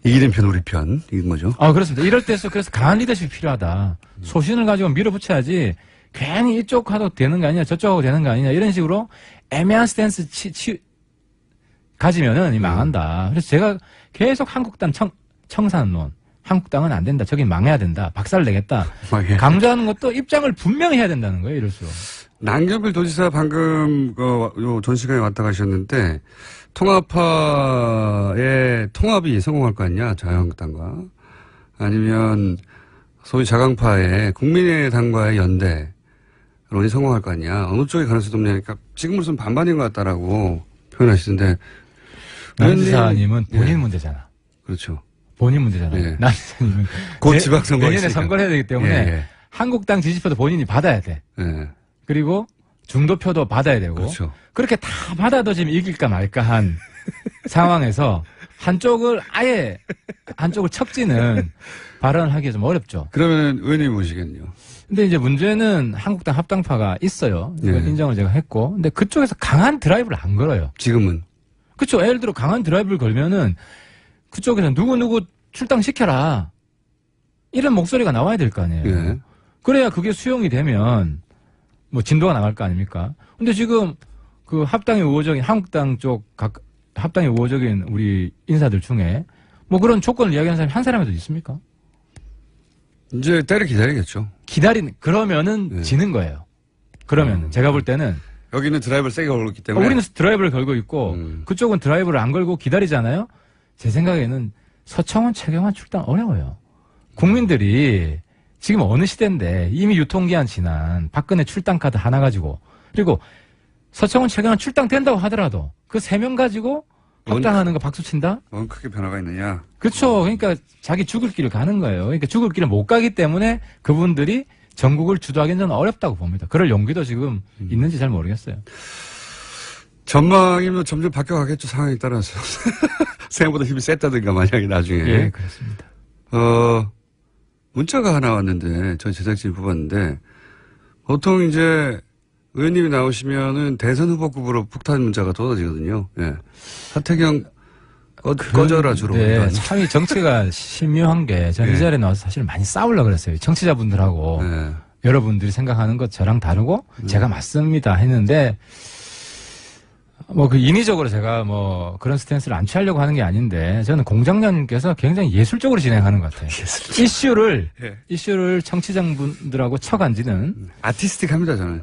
이기는 편 우리 편 이긴 거죠. 그렇습니다. 이럴 때서 그래서 강한 리더십이 필요하다. 소신을 가지고 밀어붙여야지 괜히 이쪽 하도 되는 거 아니냐 저쪽 하고 되는 거 아니냐 이런 식으로 애매한 스탠스 가지면은 망한다. 그래서 제가 계속 한국당 청산론, 한국당은 안 된다. 저긴 망해야 된다. 박살 내겠다. 강조하는 것도 입장을 분명히 해야 된다는 거예요. 이럴수록. 남경필 도지사 방금 전 시간에 왔다 가셨는데 통합파의 통합이 성공할 거 아니냐 자유한국당과 아니면 소위 자강파의 국민의당과의 연대론이 성공할 거 아니냐 어느 쪽이 가능성이 높냐니까 지금으로서는 반반인 것 같다라고 표현하시는데 남 지사님은 본인 예. 문제잖아. 그렇죠. 본인 문제잖아. 예. 남 지사님은 곧 지방선거 내년에 있으니까. 선거를 해야 되기 때문에 예. 한국당 지지표도 본인이 받아야 돼. 예. 그리고 중도표도 받아야 되고 그렇죠. 그렇게 다 받아도 지금 이길까 말까 한 상황에서 한쪽을 척지는 발언을 하기가 좀 어렵죠. 그러면 의원님이 보시겠네요. 근데 이제 문제는 한국당 합당파가 있어요. 이걸 네. 인정을 제가 했고. 근데 그쪽에서 강한 드라이브를 안 걸어요. 지금은. 그쵸. 예를 들어 강한 드라이브를 걸면은 그쪽에서 누구 출당시켜라. 이런 목소리가 나와야 될 거 아니에요. 예. 그래야 그게 수용이 되면 뭐 진도가 나갈 거 아닙니까? 근데 지금 그 합당의 우호적인 한국당 쪽 합당의 우호적인 우리 인사들 중에 뭐 그런 조건을 이야기하는 사람이 한 사람이라도 있습니까? 이제 때를 기다리겠죠. 그러면은 네. 지는 거예요. 그러면 제가 볼 때는 여기는 드라이브를 세게 걸었기 때문에. 우리는 드라이브를 걸고 있고 그쪽은 드라이브를 안 걸고 기다리잖아요. 제 생각에는 서청원, 최경환 출당 어려워요. 국민들이 지금 어느 시대인데 이미 유통기한 지난 박근혜 출당 카드 하나 가지고 그리고 서청원, 최경환 출당된다고 하더라도 그 3명 가지고 합당하는 거 박수 친다? 크게 변화가 있느냐. 그렇죠. 그러니까 자기 죽을 길을 가는 거예요. 그러니까 죽을 길을 못 가기 때문에 그분들이 전국을 주도하기는 저는 어렵다고 봅니다. 그럴 용기도 지금 있는지 잘 모르겠어요. 전망이 뭐 점점 바뀌어가겠죠. 상황에 따라서. 생각보다 힘이 셌다든가 만약에 나중에. 예, 그렇습니다. 문자가 하나 왔는데 저희 제작진이 뽑았는데 보통 이제 의원님이 나오시면은 대선 후보급으로 폭탄 문자가 쏟아지거든요. 예. 하태경 꺼져라 주로. 네, 참 이 정치가 신묘한 게 저는 이 자리에 나와서 사실 많이 싸우려고 그랬어요. 청취자분들하고 여러분들이 생각하는 것 저랑 다르고 제가 맞습니다 했는데 뭐 그 인위적으로 제가 뭐 그런 스탠스를 안 취하려고 하는 게 아닌데 저는 공장장님께서 굉장히 예술적으로 진행하는 것 같아요. 이슈를 청취자분들하고 쳐간지는 아티스틱합니다 저는.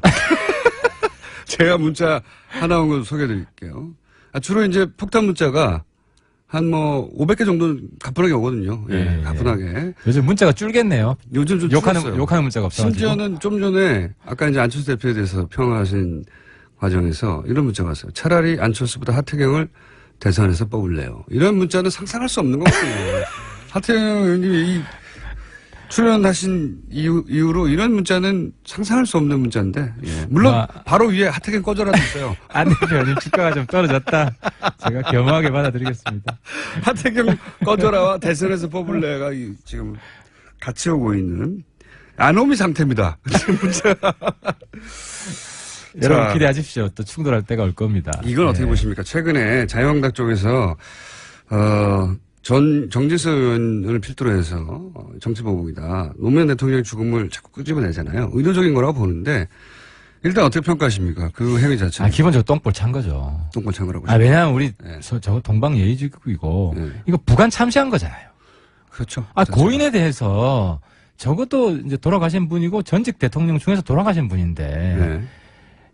제가 문자 하나 온 거 소개해드릴게요. 주로 이제 폭탄 문자가 한 뭐 500개 정도는 가뿐하게 오거든요. 예, 가뿐하게. 요즘 문자가 줄겠네요. 요즘 좀 욕하는 문자가 없어가지고. 심지어는 좀 전에 아까 이제 안철수 대표에 대해서 평하신 과정에서 이런 문자가 왔어요. 차라리 안철수보다 하태경을 대선에서 뽑을래요. 이런 문자는 상상할 수 없는 거거든요. 하태경 의원님이 출연하신 이후로 이런 문자는 상상할 수 없는 문자인데, 예. 물론 바로 위에 하태경 꺼져라도 있어요. 안 대표님 주가가 좀 떨어졌다. 제가 겸허하게 받아들이겠습니다. 하태경 꺼져라와 대선에서 뽑을래가 지금 같이 오고 있는 아노미 상태입니다. 지금 문자. 여러분 기대하십시오. 또 충돌할 때가 올 겁니다. 이건 어떻게 보십니까? 최근에 자유한국당 쪽에서 정진석 의원을 필두로 해서 정치보복이다. 노무현 대통령의 죽음을 자꾸 끄집어내잖아요. 의도적인 거라고 보는데 일단 어떻게 평가하십니까? 그 행위 자체. 기본적으로 똥볼 찬 거죠. 똥볼 찬 거라고. 왜냐하면 우리 저 동방예의지국이고 이거 부관 참시한 거잖아요. 그렇죠. 고인에 대해서 적어도 이제 돌아가신 분이고 전직 대통령 중에서 돌아가신 분인데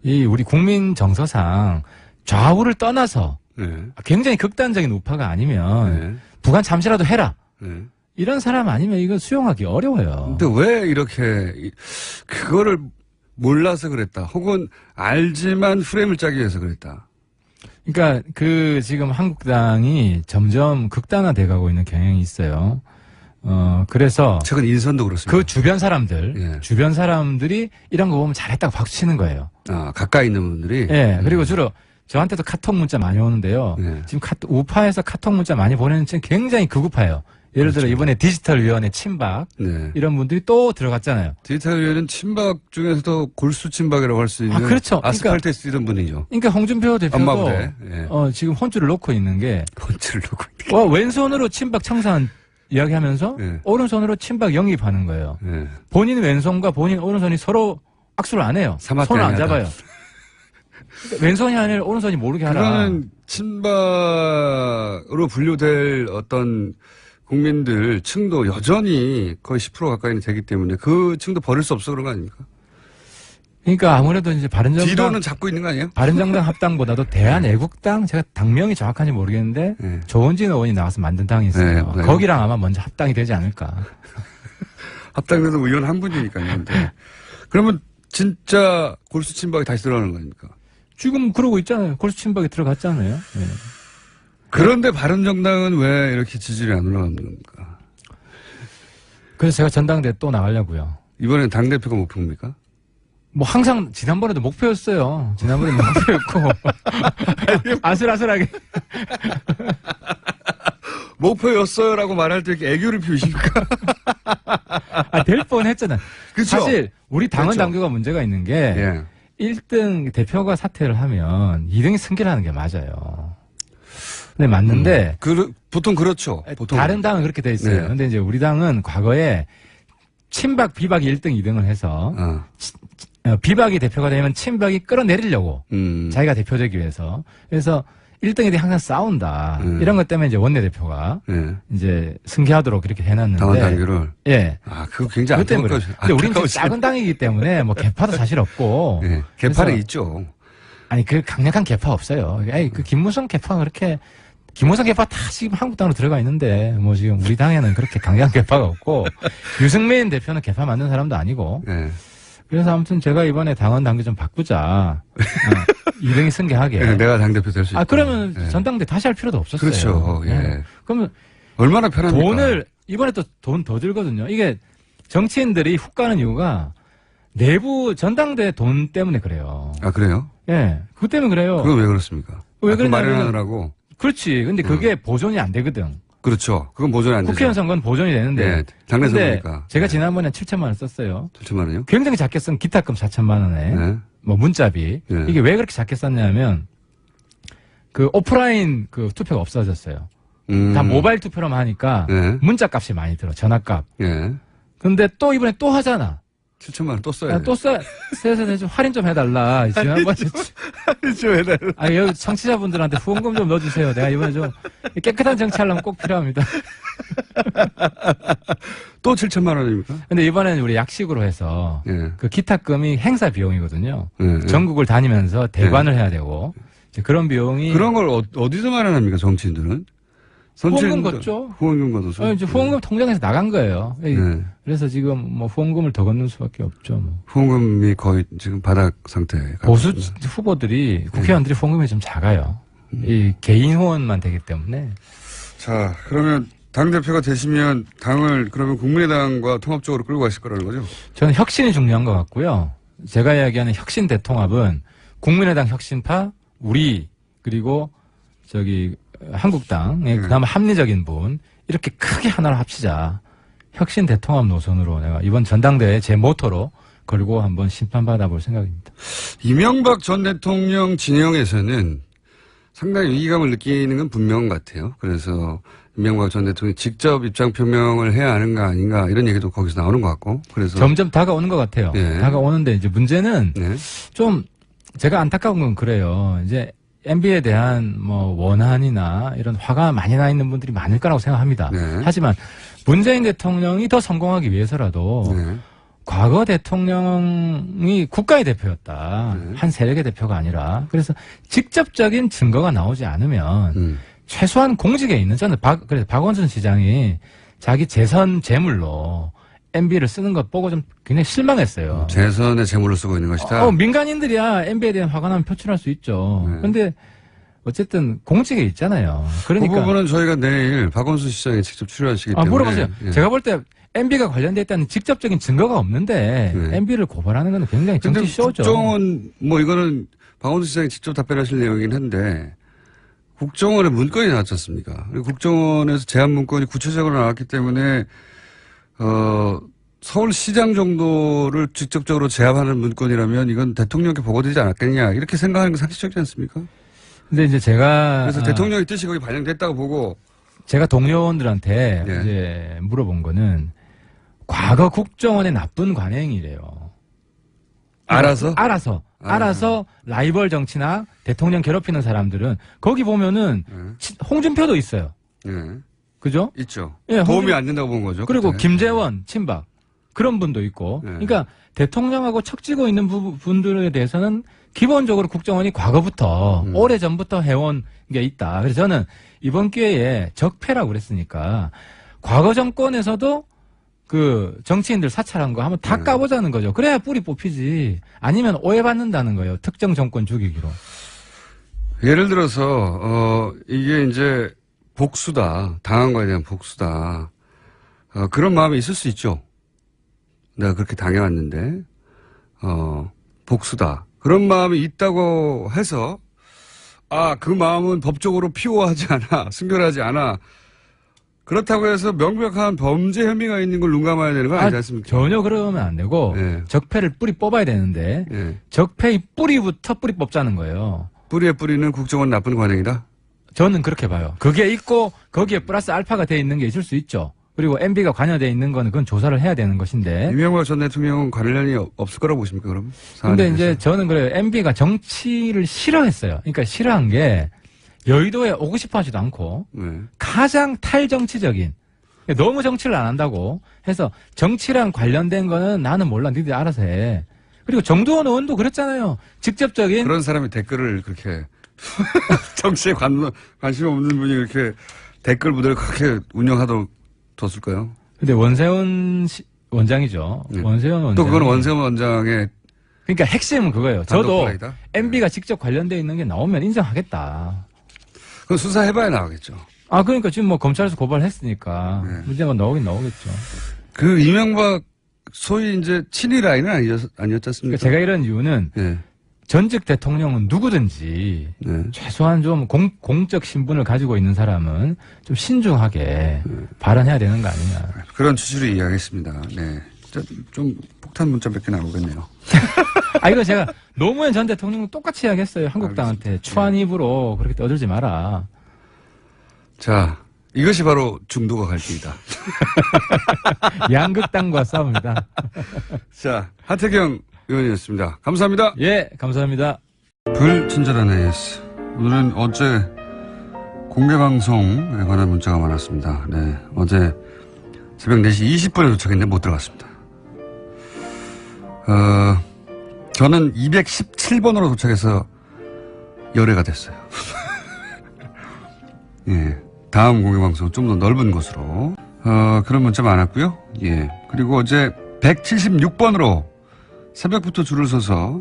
이 우리 국민 정서상 좌우를 떠나서 굉장히 극단적인 우파가 아니면 부관 참시라도 해라. 이런 사람 아니면 이거 수용하기 어려워요. 근데 왜 이렇게 그거를 몰라서 그랬다. 혹은 알지만 프레임을 짜기 위해서 그랬다. 그러니까 지금 한국당이 점점 극단화돼 가고 있는 경향이 있어요. 그래서 최근 인선도 그렇습니다. 그 주변 사람들이 이런 거 보면 잘했다고 박수 치는 거예요. 가까이 있는 분들이. 예. 그리고 주로 저한테도 카톡 문자 많이 오는데요. 지금 우파에서 카톡 문자 많이 보내는 층 굉장히 극우파예요. 예를 들어 이번에 디지털위원회 친박 이런 분들이 또 들어갔잖아요. 디지털위원회는 친박 중에서도 골수 친박이라고 할 수 있는 그렇죠. 아스팔트에 쓰던 분이죠. 그러니까 홍준표 대표도 지금 혼쭐을 놓고 있는 게 왼손으로 친박 청산 이야기하면서 오른손으로 친박 영입하는 거예요. 본인 왼손과 본인 오른손이 서로 악수를 안 해요. 손을 안 잡아요. 그러니까 왼손이 아니라 오른손이 모르게 하라. 그거는 친박으로 분류될 어떤 국민들 층도 여전히 거의 10% 가까이는 되기 때문에 그 층도 버릴 수 없어 그런 거 아닙니까? 그러니까 아무래도 이제 바른정당 뒤로는 잡고 있는 거 아니에요? 바른정당 합당보다도 대한애국당 제가 당명이 정확한지 모르겠는데 조원진 의원이 나와서 만든 당이 있어요. 거기랑 아마 먼저 합당이 되지 않을까. 합당돼도 의원 한 분이니까요. 그러면 진짜 골수 친박이 다시 들어가는 거니까. 지금 그러고 있잖아요. 골수 친박이 들어갔잖아요. 그런데 바른정당은 왜 이렇게 지지율이 안 올라가는 겁니까? 그래서 제가 전당대회 또 나가려고요. 이번엔 당대표가 목표입니까? 뭐 항상 지난번에도 목표였어요. 지난번에 목표였고 아슬아슬하게 목표였어요라고 말할 때 이렇게 애교를 피우십니까? 될 뻔했잖아. 그쵸? 사실 우리 당원 당규가 문제가 있는 게 1등 대표가 사퇴를 하면 2등이 승계라는 게 맞아요. 네, 맞는데 보통 그렇죠. 보통 다른 당은 그렇게 돼 있어요. 근데 이제 우리 당은 과거에 친박, 비박이 1등, 2등을 해서 비박이 대표가 되면 친박이 끌어내리려고 자기가 대표되기 위해서 그래서 1등에 대해 항상 싸운다. 이런 것 때문에 이제 원내대표가 이제 승계하도록 이렇게 해놨는데 당원 당규를 그거 굉장히 안타까워요. 근데 우리는 지금 작은 당이기 때문에 뭐 개파도 사실 없고 개파는 있죠. 아니 그 강력한 개파 없어요. 그 김무성 개파가 그렇게 김무성 개파 다 지금 한국당으로 들어가 있는데 뭐 지금 우리 당에는 그렇게 강력한 개파가 없고 유승민 대표는 개파 만든 사람도 아니고 그래서 아무튼 제가 이번에 당원 당규 좀 바꾸자. 2등이 승계하게. 내가 당대표 될 수 있다. 그러면 전당대 다시 할 필요도 없었어요. 그렇죠. 그러면 얼마나 편합니까? 돈을 이번에 또 돈 더 들거든요. 이게 정치인들이 훅 가는 이유가 내부 전당대 돈 때문에 그래요. 그래요? 그것 때문에 그래요. 그건 왜 그렇습니까? 왜 그러냐면 마련하느라고. 그렇지. 근데 그게 보존이 안 되거든. 그렇죠. 그건 보존이 안 되죠. 국회의원 선거는 보존이 되는데. 당내 근데 선거니까. 제가 지난번에 7천만 원 썼어요. 7천만 원이요? 굉장히 작게 쓴 기타금 4천만 원에. 뭐 문자비. 이게 왜 그렇게 작게 썼냐면 그 오프라인 그 투표가 없어졌어요. 다 모바일 투표로만 하니까 예. 문자 값이 많이 들어. 전화값. 예. 근데 또 이번에 또 하잖아. 7천만 원 또 써야 야, 돼. 또 세서 좀 할인 좀 해달라. 지난번에 좀 해달라. 아, 여기 청취자분들한테 후원금 좀 넣어주세요. 내가 이번에 좀 깨끗한 정치하려면 꼭 필요합니다. 또 7천만 원입니까? 근데 이번에는 우리 약식으로 해서 예. 그 기타금이 행사 비용이거든요. 예. 전국을 다니면서 대관을 해야 되고 이제 그런 비용이 그런 걸 어디서 마련합니까, 정치인들은? 후원금 걷죠. 후원금 걷어서. 이제 후원금 통장에서 나간 거예요. 네. 그래서 지금 뭐 후원금을 더 걷는 수밖에 없죠. 뭐. 후원금이 거의 지금 바닥 상태에 보수 가깝습니다. 후보들이 국회의원들이 후원금이 좀 작아요. 이 개인 후원만 되기 때문에. 자, 그러면 당대표가 되시면 당을 그러면 국민의당과 통합적으로 끌고 가실 거라는 거죠? 저는 혁신이 중요한 것 같고요. 제가 이야기하는 혁신 대통합은 국민의당 혁신파, 우리 그리고 저기 한국당의 그나마 합리적인 분 이렇게 크게 하나로 합치자. 혁신 대통합 노선으로 내가 이번 전당대회 제 모토로 걸고 한번 심판받아볼 생각입니다. 이명박 전 대통령 진영에서는 상당히 위기감을 느끼는 건 분명한 것 같아요. 그래서 이명박 전 대통령이 직접 입장 표명을 해야 하는가 아닌가 이런 얘기도 거기서 나오는 것 같고. 그래서 점점 다가오는 것 같아요. 네. 다가오는데 이제 문제는 네. 좀 제가 안타까운 건 그래요. 이제 MB에 대한 뭐 원한이나 이런 화가 많이 나 있는 분들이 많을 거라고 생각합니다. 네. 하지만 문재인 대통령이 더 성공하기 위해서라도 네. 과거 대통령이 국가의 대표였다. 네. 한 세력의 대표가 아니라. 그래서 직접적인 증거가 나오지 않으면 최소한 공직에 있는 저는 그래서 박원순 시장이 자기 재선 재물로 MB를 쓰는 것 보고 좀 굉장히 실망했어요. 재선의 재물로 쓰고 있는 것이다. 민간인들이야 MB에 대한 화가 나면 표출할 수 있죠. 네. 그런데 어쨌든 공직에 있잖아요. 그 그러니까 부분은 저희가 내일 박원순 시장이 직접 출연하시기 때문에 물어보세요. 예. 제가 볼 때 MB가 관련돼 있다는 직접적인 증거가 없는데 네. MB를 고발하는 건 굉장히 근데 정치 쇼죠. 국정원 뭐 이거는 박원순 시장이 직접 답변하실 내용이긴 한데 국정원에 문건이 나왔지 않습니까? 그리고 국정원에서 제안 문건이 구체적으로 나왔기 때문에 서울시장 정도를 직접적으로 제압하는 문건이라면 이건 대통령께 보고되지 않았겠냐 이렇게 생각하는 게 상식적이지 않습니까? 근데 이제 제가 그래서 대통령의 뜻이 거기 반영됐다고 보고 제가 동료원들한테 네. 이제 물어본 거는 과거 국정원의 나쁜 관행이래요. 알아서 알아서 라이벌 정치나 대통령 괴롭히는 사람들은 거기 보면은 홍준표도 있어요. 예. 그죠? 있죠. 예, 도움이 안 된다고 본 거죠. 그리고 그때. 김재원 친박 그런 분도 있고. 네. 그러니까 대통령하고 척지고 있는 분들에 대해서는 기본적으로 국정원이 과거부터 오래전부터 해온 게 있다. 그래서 저는 이번 기회에 적폐라고 그랬으니까 과거 정권에서도 그 정치인들 사찰한 거 한번 다 까보자는 거죠. 그래야 뿌리 뽑히지. 아니면 오해받는다는 거예요. 특정 정권 죽이기로. 예를 들어서 이게 이제 복수다. 당한 거에 대한 복수다. 그런 마음이 있을 수 있죠. 내가 그렇게 당해왔는데 복수다. 그런 마음이 있다고 해서 그 마음은 법적으로 피호하지 않아. 순결하지 않아. 그렇다고 해서 명백한 범죄 혐의가 있는 걸 눈 감아야 되는 거 아니지 않습니까? 전혀 그러면 안 되고 네. 적폐를 뿌리 뽑아야 되는데 네. 적폐의 뿌리부터 뿌리 뽑자는 거예요. 뿌리에 뿌리는 국정원 나쁜 관행이다? 저는 그렇게 봐요. 그게 있고 거기에 플러스 알파가 돼 있는 게 있을 수 있죠. 그리고 MB가 관여돼 있는 거는 그건 조사를 해야 되는 것인데. 이명박 전 대통령은 관련이 없을 거라고 보십니까, 그럼? 근데 이제 저는 그래요. MB가 정치를 싫어했어요. 그러니까 싫어한 게 여의도에 오고 싶어 하지도 않고 가장 탈정치적인 너무 정치를 안 한다고 해서 정치랑 관련된 거는 나는 몰라. 니들 알아서 해. 그리고 정두원 의원도 그랬잖아요. 직접적인. 그런 사람이 댓글을 그렇게 정치에 관심 없는 분이 그렇게 댓글 부대를 그렇게 운영하도록 뒀을까요? 근데 원세훈 원장이죠. 네. 원세훈 원장. 또 그건 원세훈 원장의 그러니까 핵심은 그거예요. 저도 플레이다? MB가 직접 관련돼 있는 게 나오면 인정하겠다. 그건 수사해봐야 나오겠죠. 그러니까 지금 뭐 검찰에서 고발했으니까 문제가 나오긴 나오겠죠. 그 이명박 소위 이제 친위 라인은 아니었지 않습니까? 그러니까 제가 이런 이유는 네. 전직 대통령은 누구든지 최소한 좀 공적 신분을 가지고 있는 사람은 좀 신중하게 발언해야 되는 거 아니냐. 그런 취지로 이야기했습니다. 네. 좀 폭탄 문자 몇 개 나오겠네요. 이거 제가 노무현 전 대통령은 똑같이 이야기했어요. 한국당한테 추한 입으로 그렇게 떠들지 마라. 자, 이것이 바로 중도가 갈 길이다. 양극당과 싸웁니다. 자, 하태경 의원이었습니다. 감사합니다. 예, 감사합니다. 불친절한 AS. 오늘은 어제 공개방송에 관한 문자가 많았습니다. 네. 어제 새벽 4시 20분에 도착했는데 못 들어갔습니다. 저는 217번으로 도착해서 열애가 됐어요. 예. 다음 공개방송 좀 더 넓은 곳으로. 그런 문자 많았고요. 예. 그리고 어제 176번으로 새벽부터 줄을 서서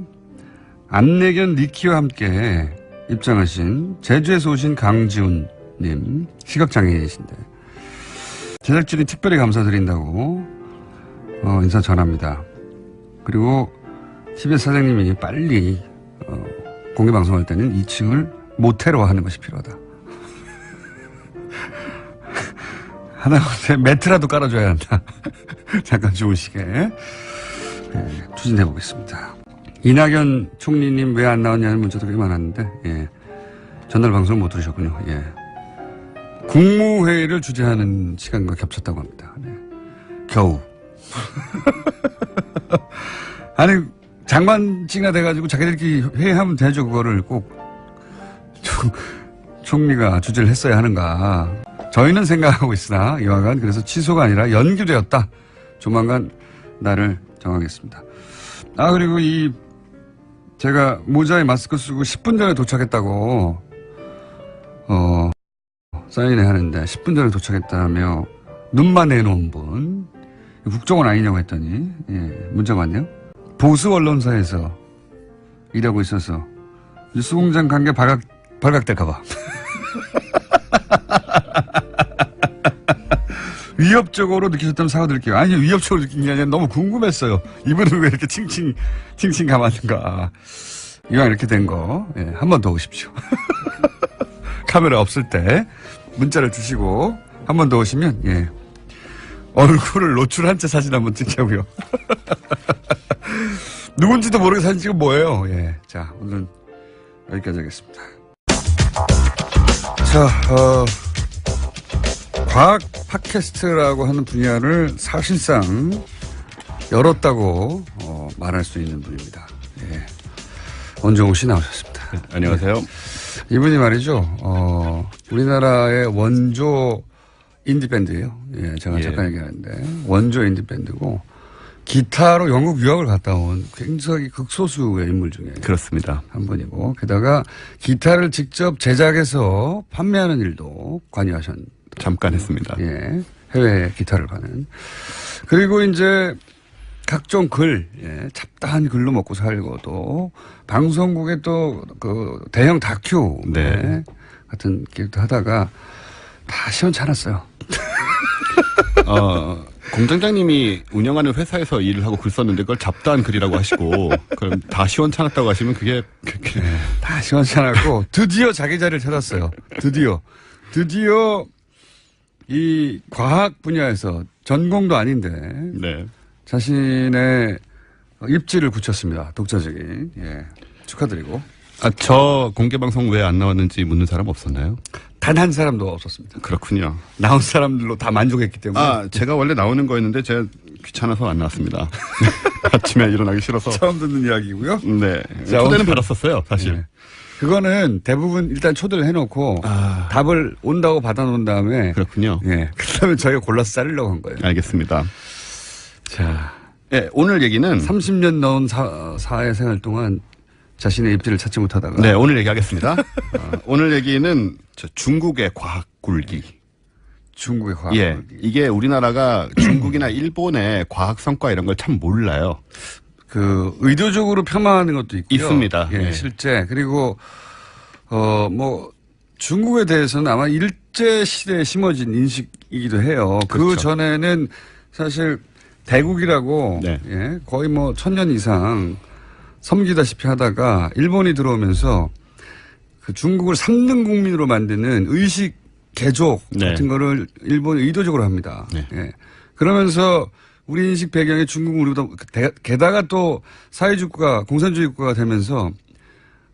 안내견 니키와 함께 입장하신 제주에서 오신 강지훈님, 시각장애인이신데 제작진이 특별히 감사드린다고 인사 전합니다. 그리고 TBS 사장님이 빨리 공개방송할 때는 2층을 모텔로 하는 것이 필요하다. 하다못해 매트라도 깔아줘야 한다. 잠깐 주무시게. 네, 추진해 보겠습니다. 이낙연 총리님 왜 안 나왔냐는 문자도 꽤 많았는데, 예. 전날 방송 못 들으셨군요. 예. 국무회의를 주재하는 시간과 겹쳤다고 합니다. 네. 겨우. 아니, 장관직이나 돼가지고 자기들끼리 회의하면 되죠. 그거를 꼭 총리가 주재를 했어야 하는가. 저희는 생각하고 있으나 이와간 그래서 취소가 아니라 연기되었다. 조만간 날을 정하겠습니다. 그리고 제가 모자에 마스크 쓰고 10분 전에 도착했다고, 사인회 하는데 10분 전에 도착했다며 눈만 내놓은 분, 국정원 아니냐고 했더니, 예, 문자가 왔네요. 보수 언론사에서 일하고 있어서 뉴스공장 관계 발각될까봐. 위협적으로 느끼셨다면 사과드릴게요. 아니, 위협적으로 느낀 게 아니라 너무 궁금했어요. 이분은 왜 이렇게 칭칭 감았는가. 이왕 이렇게 된 거, 예, 한 번 더 오십시오. 카메라 없을 때 문자를 주시고 한 번 더 오시면, 예, 얼굴을 노출한 채 사진 한번 찍자고요. 누군지도 모르게 사진 찍은 뭐예요. 예, 자, 오늘은 여기까지 하겠습니다. 자, 과학 팟캐스트라고 하는 분야를 사실상 열었다고 말할 수 있는 분입니다. 예. 원종우 씨 나오셨습니다. 네, 안녕하세요. 예. 이분이 말이죠. 우리나라의 원조 인디밴드예요. 예, 제가 잠깐 얘기하는데 원조 인디밴드고 기타로 영국 유학을 갔다 온 굉장히 극소수의 인물 중에 그렇습니다. 한 분이고 게다가 기타를 직접 제작해서 판매하는 일도 관여하셨습니다. 잠깐 했습니다. 예, 해외 기타를 파는. 그리고 이제 각종 글, 예, 잡다한 글로 먹고 살고 또 방송국에 또 그 대형 다큐 네. 같은 기획도 하다가 다 시원찮았어요. 공장장님이 운영하는 회사에서 일을 하고 글 썼는데 그걸 잡다한 글이라고 하시고 그럼 다 시원찮았다고 하시면 그게 네, 다 시원찮았고 드디어 자기 자리를 찾았어요. 드디어 이 과학 분야에서 전공도 아닌데 네. 자신의 입지를 굳혔습니다. 독자적인. 예. 축하드리고. 저 공개방송 왜 안 나왔는지 묻는 사람 없었나요? 단 한 사람도 없었습니다. 그렇군요. 나온 사람들로 다 만족했기 때문에. 제가 원래 나오는 거였는데 제가 귀찮아서 안 나왔습니다. 아침에 일어나기 싫어서. 처음 듣는 이야기고요. 네. 자, 초대는 받았었어요, 사실. 네. 그거는 대부분 일단 초대를 해놓고 답을 온다고 받아놓은 다음에. 그렇군요. 예. 그다음에 저희가 골라서 자르려고 한 거예요. 알겠습니다. 자. 네, 오늘 얘기는 30년 넘은 사회생활 동안 자신의 입지를 찾지 못하다가. 네, 오늘 얘기하겠습니다. 오늘 얘기는 중국의 과학 굴기. 중국의 과학 예, 굴기. 이게 우리나라가 중국이나 일본의 과학 성과 이런 걸 참 몰라요. 그 의도적으로 폄하하는 것도 있고요. 있습니다. 예, 네. 실제. 그리고 뭐 중국에 대해서는 아마 일제 시대에 심어진 인식이기도 해요. 그렇죠. 그 전에는 사실 대국이라고 네. 예, 거의 뭐 1000년 이상 섬기다시피 하다가 일본이 들어오면서 그 중국을 3등 국민으로 만드는 의식 개족 네. 같은 거를 일본이 의도적으로 합니다. 네. 예. 그러면서 우리 인식 배경에 중국은 우리보다 게다가 또 사회주의국가 공산주의 국가가 되면서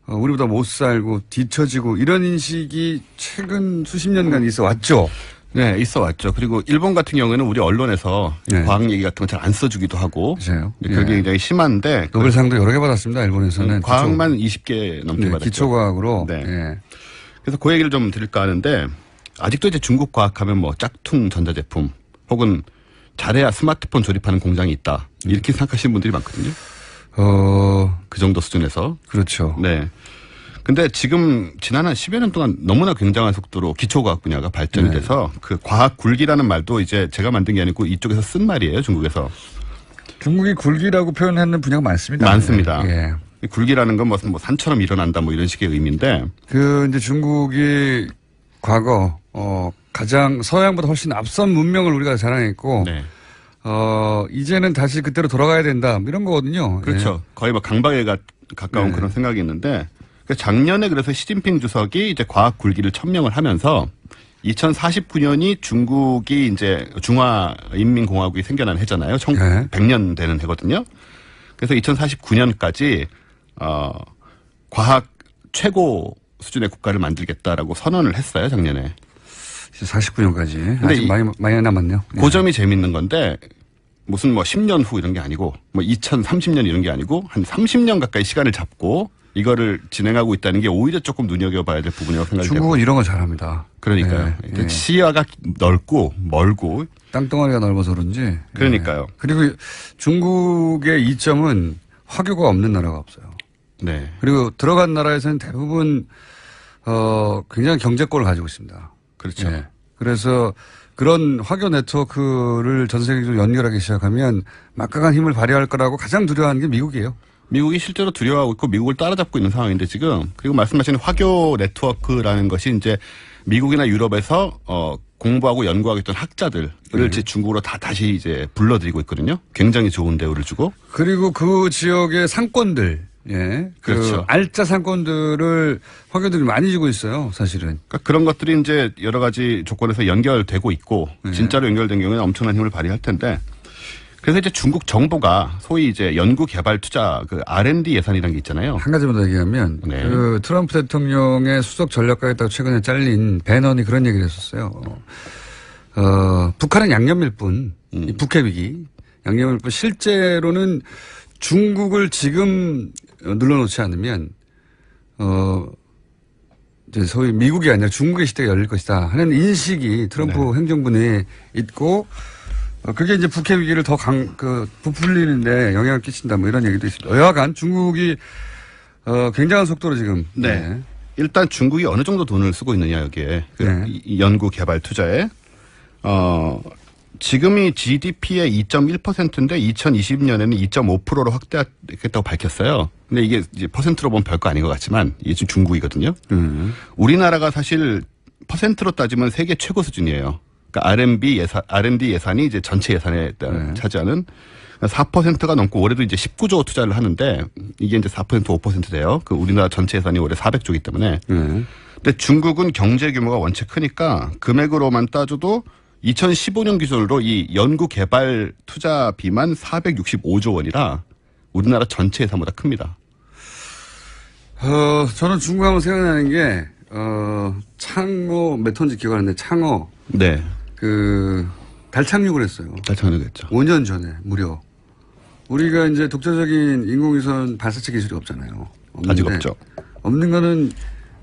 우리보다 못 살고 뒤처지고 이런 인식이 최근 수십 년간 있어 왔죠. 네, 있어 왔죠. 그리고 일본 같은 경우에는 우리 언론에서 네. 과학 얘기 같은 거 잘 안 써주기도 하고. 그렇죠. 그게 굉장히 심한데. 노벨상도 여러 개 받았습니다. 일본에서는. 과학만 20개 넘게 네, 받았죠. 기초과학으로. 네. 예. 그래서 그 얘기를 좀 드릴까 하는데 아직도 이제 중국 과학하면 뭐 짝퉁 전자제품 혹은 잘해야 스마트폰 조립하는 공장이 있다. 이렇게 생각하시는 분들이 많거든요. 그 정도 수준에서. 그렇죠. 네. 근데 지금 지난 한 10여 년 동안 너무나 굉장한 속도로 기초과학 분야가 발전이 돼서 그 과학 굴기라는 말도 이제 제가 만든 게 아니고 이쪽에서 쓴 말이에요, 중국에서. 중국이 굴기라고 표현하는 분야가 많습니다. 많습니다. 예. 굴기라는 건 무슨 뭐 산처럼 일어난다 뭐 이런 식의 의미인데. 이제 중국이 과거, 가장 서양보다 훨씬 앞선 문명을 우리가 자랑했고. 네. 이제는 다시 그때로 돌아가야 된다. 뭐 이런 거거든요. 그렇죠. 거의 뭐 강박에 가까운 그런 생각이 있는데. 작년에 그래서 시진핑 주석이 이제 과학 굴기를 천명을 하면서 2049년이 중국이 이제 중화인민공화국이 생겨난 해잖아요. 100년 되는 해거든요. 그래서 2049년까지 과학 최고 수준의 국가를 만들겠다라고 선언을 했어요, 작년에. 49년까지. 근데 아직 많이 남았네요. 그 점이 재밌는 건데 무슨 뭐 10년 후 이런 게 아니고 뭐 2030년 이런 게 아니고 한 30년 가까이 시간을 잡고 이거를 진행하고 있다는 게 오히려 조금 눈여겨봐야 될 부분이라고 생각이 돼요. 중국은 이런 거 잘합니다. 그러니까요. 시야가 넓고 멀고 땅덩어리가 넓어서 그런지. 그러니까요. 그리고 중국의 이점은 화교가 없는 나라가 없어요. 네. 그리고 들어간 나라에서는 대부분 굉장히 경제권을 가지고 있습니다. 그렇죠. 예. 그래서 그런 화교 네트워크를 전 세계적으로 연결하기 시작하면 막강한 힘을 발휘할 거라고 가장 두려워하는 게 미국이에요. 미국이 실제로 두려워하고 있고 미국을 따라잡고 있는 상황인데 지금 그리고 말씀하신 화교 네트워크라는 것이 이제 미국이나 유럽에서 공부하고 연구하고 있던 학자들을 이제 중국으로 다시 이제 불러들이고 있거든요. 굉장히 좋은 대우를 주고. 그리고 그 지역의 상권들, 예, 그렇죠. 알짜 상권들을 화교들이 많이 주고 있어요, 사실은. 그러니까 그런 것들이 이제 여러 가지 조건에서 연결되고 있고 진짜로 연결된 경우에는 엄청난 힘을 발휘할 텐데. 그래서 이제 중국 정부가 소위 이제 연구 개발 투자 그 R&D 예산이라는 게 있잖아요. 한 가지만 더 얘기하면 네. 그 트럼프 대통령의 수석 전략가였다고 최근에 잘린 배넌이 그런 얘기를 했었어요. 북한은 양념일 뿐, 이 북핵 위기 양념일 뿐 실제로는 중국을 지금 눌러놓지 않으면 이제 소위 미국이 아니라 중국의 시대가 열릴 것이다 하는 인식이 트럼프 행정부 내에 있고. 그게 이제 북핵 위기를 더 부풀리는데 영향을 끼친다 뭐 이런 얘기도 있습니다. 여하간 중국이 굉장한 속도로 지금. 네. 일단 중국이 어느 정도 돈을 쓰고 있느냐 여기에 이 연구 개발 투자에 지금이 GDP의 2.1%인데 2020년에는 2.5%로 확대하겠다고 밝혔어요. 근데 이게 이제 퍼센트로 보면 별거 아닌 것 같지만 이게 지금 중국이거든요. 우리나라가 사실 퍼센트로 따지면 세계 최고 수준이에요. 그러니까 R&D 예산이 이제 전체 예산에 차지하는 4%가 넘고 올해도 이제 19조 투자를 하는데 이게 이제 4% 5% 돼요. 그 우리나라 전체 예산이 올해 400조이기 때문에. 근데 중국은 경제 규모가 원체 크니까 금액으로만 따져도 2015년 기준으로 이 연구 개발 투자비만 465조 원이라 우리나라 전체 예산보다 큽니다. 저는 중국하면 생각나는 게 창어 몇 톤인지 기억 안 나는데 창어. 네. 달 착륙을 했어요. 달 착륙했죠. 5년 전에 무려. 우리가 이제 독자적인 인공위성 발사체 기술이 없잖아요. 아직 없죠. 없는 거는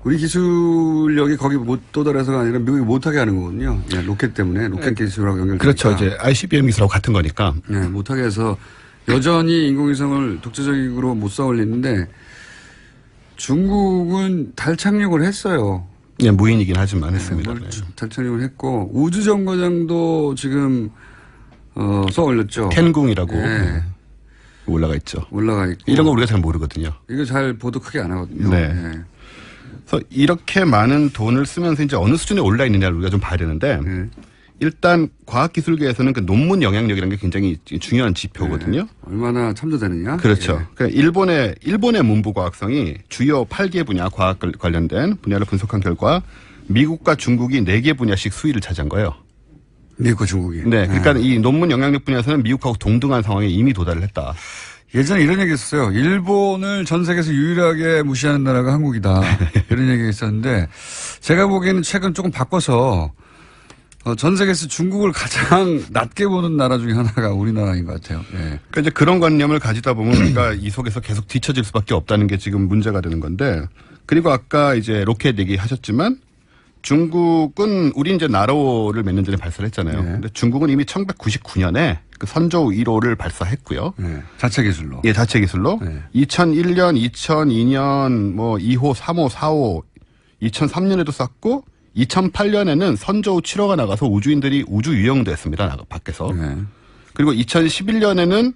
우리 기술력이 거기 못 도달해서가 아니라 미국이 못하게 하는 거거든요. 예, 로켓 때문에 로켓 기술하고 연결되니까. 그렇죠. 이제 ICBM 기술하고 같은 거니까. 네, 못하게 해서 여전히 인공위성을 독자적으로 못 쌓아 올리는데 중국은 달 착륙을 했어요. 네, 무인이긴 하지만 했습니다. 네. 달 착륙을 했고 우주정거장도 지금 쏘아 올렸죠. 텐궁이라고 네. 올라가 있죠. 올라가 있고. 이런 거 우리가 잘 모르거든요. 이거 잘 보도 크게 안 하거든요. 네. 네. 그래서 이렇게 많은 돈을 쓰면서 이제 어느 수준에 올라 있느냐를 우리가 좀 봐야 되는데 일단 과학기술계에서는 그 논문 영향력이라는 게 굉장히 중요한 지표거든요. 네. 얼마나 참조되느냐. 그렇죠. 예. 그러니까 일본의 문부 과학성이 주요 8개 분야 과학 관련된 분야를 분석한 결과 미국과 중국이 4개 분야씩 수위를 차지한 거예요. 미국과 중국이. 네. 그러니까 이 논문 영향력 분야에서는 미국하고 동등한 상황에 이미 도달을 했다. 예전에 이런 얘기 했었어요. 일본을 전 세계에서 유일하게 무시하는 나라가 한국이다. 이런 얘기가 있었는데 제가 보기에는 최근 조금 바꿔서 전 세계에서 중국을 가장 낮게 보는 나라 중에 하나가 우리나라인 것 같아요. 예. 그러니까 이제 그런 관념을 가지다 보면 우리가 이 속에서 계속 뒤처질 수밖에 없다는 게 지금 문제가 되는 건데, 그리고 아까 이제 로켓 얘기하셨지만 중국은 우리 이제 나로를 몇 년 전에 발사를 했잖아요. 네. 근데 중국은 이미 1999년에 그 선저우 1호를 발사했고요. 네. 자체 기술로. 예, 자체 기술로. 네. 2001년, 2002년 뭐 2호, 3호, 4호, 2003년에도 쐈고 2008년에는 선저우 7호가 나가서 우주인들이 우주 유영도 했습니다. 밖에서. 네. 그리고 2011년에는